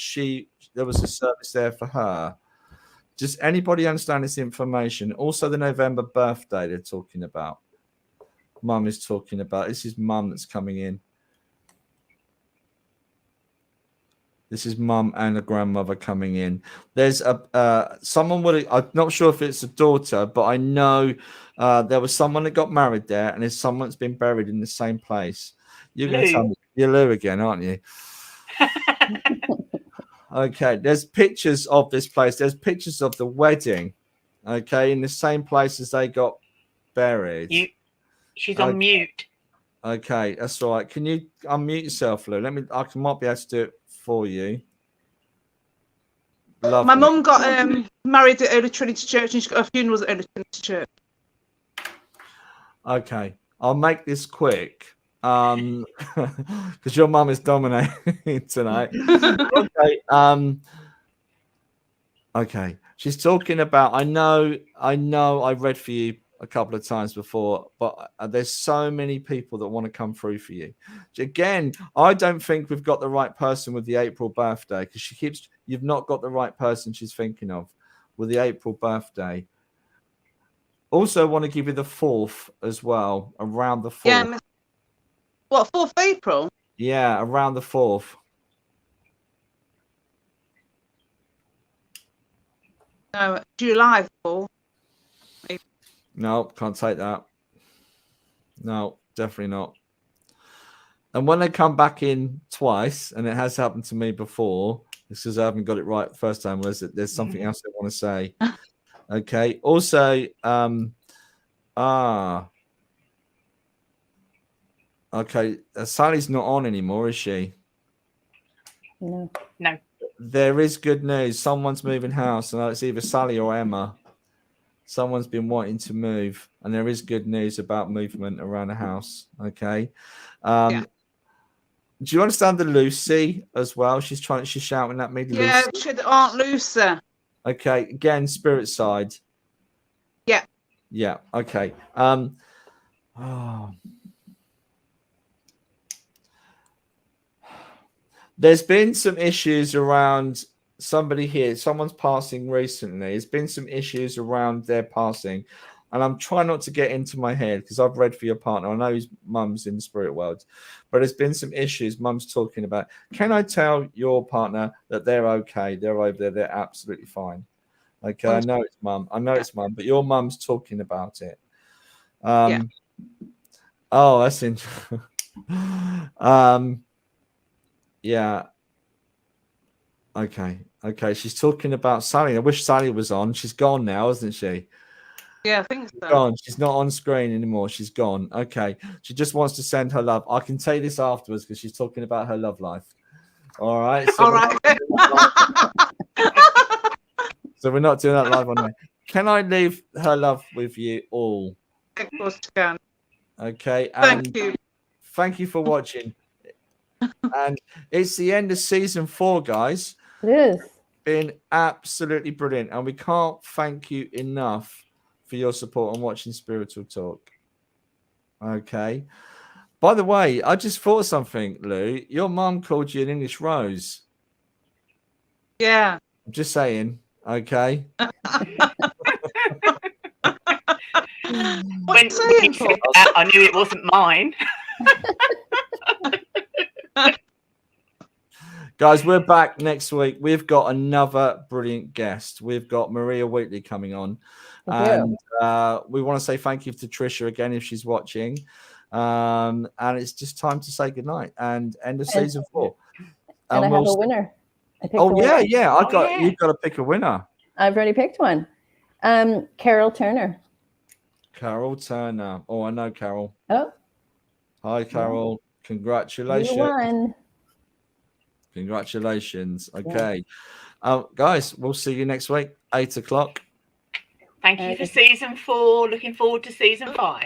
there was a service there for her. Does anybody understand this information? Also, the November birthday they're talking about. Mum is talking about. This is Mum that's coming in. This is Mum and a grandmother coming in. There's someone I'm not sure if it's a daughter, but I know there was someone that got married there, and there's someone that's been buried in the same place. You're going to tell me you're Lou again, aren't you? Okay, there's pictures of this place. There's pictures of the wedding, okay, in the same place as they got buried. She's on mute. Okay, that's all right. Can you unmute yourself, Lou? I might be able to do it for you. Lovely. My mum got married at Early Trinity Church, and she got her funeral at Early Trinity Church. Okay, I'll make this quick. Because your mum is dominating tonight. Okay. Okay. She's talking about. I know. I read for you a couple of times before, but there's so many people that want to come through for you. Again, I don't think we've got the right person with the April birthday, because you've not got the right person she's thinking of with the April birthday. Also, want to give you the 4th as well, around the 4th. Yeah. What, 4th April? Yeah, around the 4th. No, July 4th. No, can't take that. No, definitely not. And when they come back in twice, and it has happened to me before, it's because I haven't got it right the first time, there's something else I want to say. Okay. Also, okay, Sally's not on anymore, is she? No. There is good news. Someone's moving house, and it's either Sally or Emma. Someone's been wanting to move, and there is good news about movement around the house. Okay. Do you understand the Lucy as well? She's shouting at me. Yeah, Lucy. Aunt Lucy. Okay. Again, spirit side. Yeah. Yeah. Okay. There's been some issues around somebody here. Someone's passing recently. There's been some issues around their passing. And I'm trying not to get into my head because I've read for your partner. I know his mum's in the spirit world. But there's been some issues mum's talking about. Can I tell your partner that they're okay? They're over there. They're absolutely fine. Okay, I know it's mum. It's mum. But your mum's talking about it. Oh, that's interesting. Yeah. Okay. She's talking about Sally. I wish Sally was on. She's gone now, isn't she? Yeah, I think so. Gone. She's not on screen anymore. She's gone. Okay. She just wants to send her love. I can tell you this afterwards because she's talking about her love life. All right. So all right. So we're not doing that live on there. Can I leave her love with you all? Of course you can. Okay. Thank you. Thank you for watching. And it's the end of season 4, guys. It is. Been absolutely brilliant. And we can't thank you enough for your support on watching Spiritual Talk. Okay. By the way, I just thought something, Lou. Your mum called you an English rose. Yeah. I'm just saying. Okay. When you said that, I knew it wasn't mine. Guys, we're back next week. We've got another brilliant guest. We've got Maria Wheatley coming on. And we want to say thank you to Tricia again if she's watching. And it's just time to say goodnight and end of season 4. And I have a winner. You've got to pick a winner. I've already picked one. Carol Turner. Carol Turner. Oh, I know Carol. Oh. Hi, Carol. Congratulations. You won. Congratulations. Okay. Guys, we'll see you next week, 8 o'clock. Thank you for season 4. Looking forward to season 5.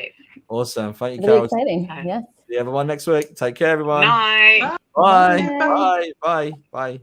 Awesome. Thank you, Really Carol. exciting. Yes. See everyone next week. Take care, everyone. Night. Bye. Bye. Bye. Bye.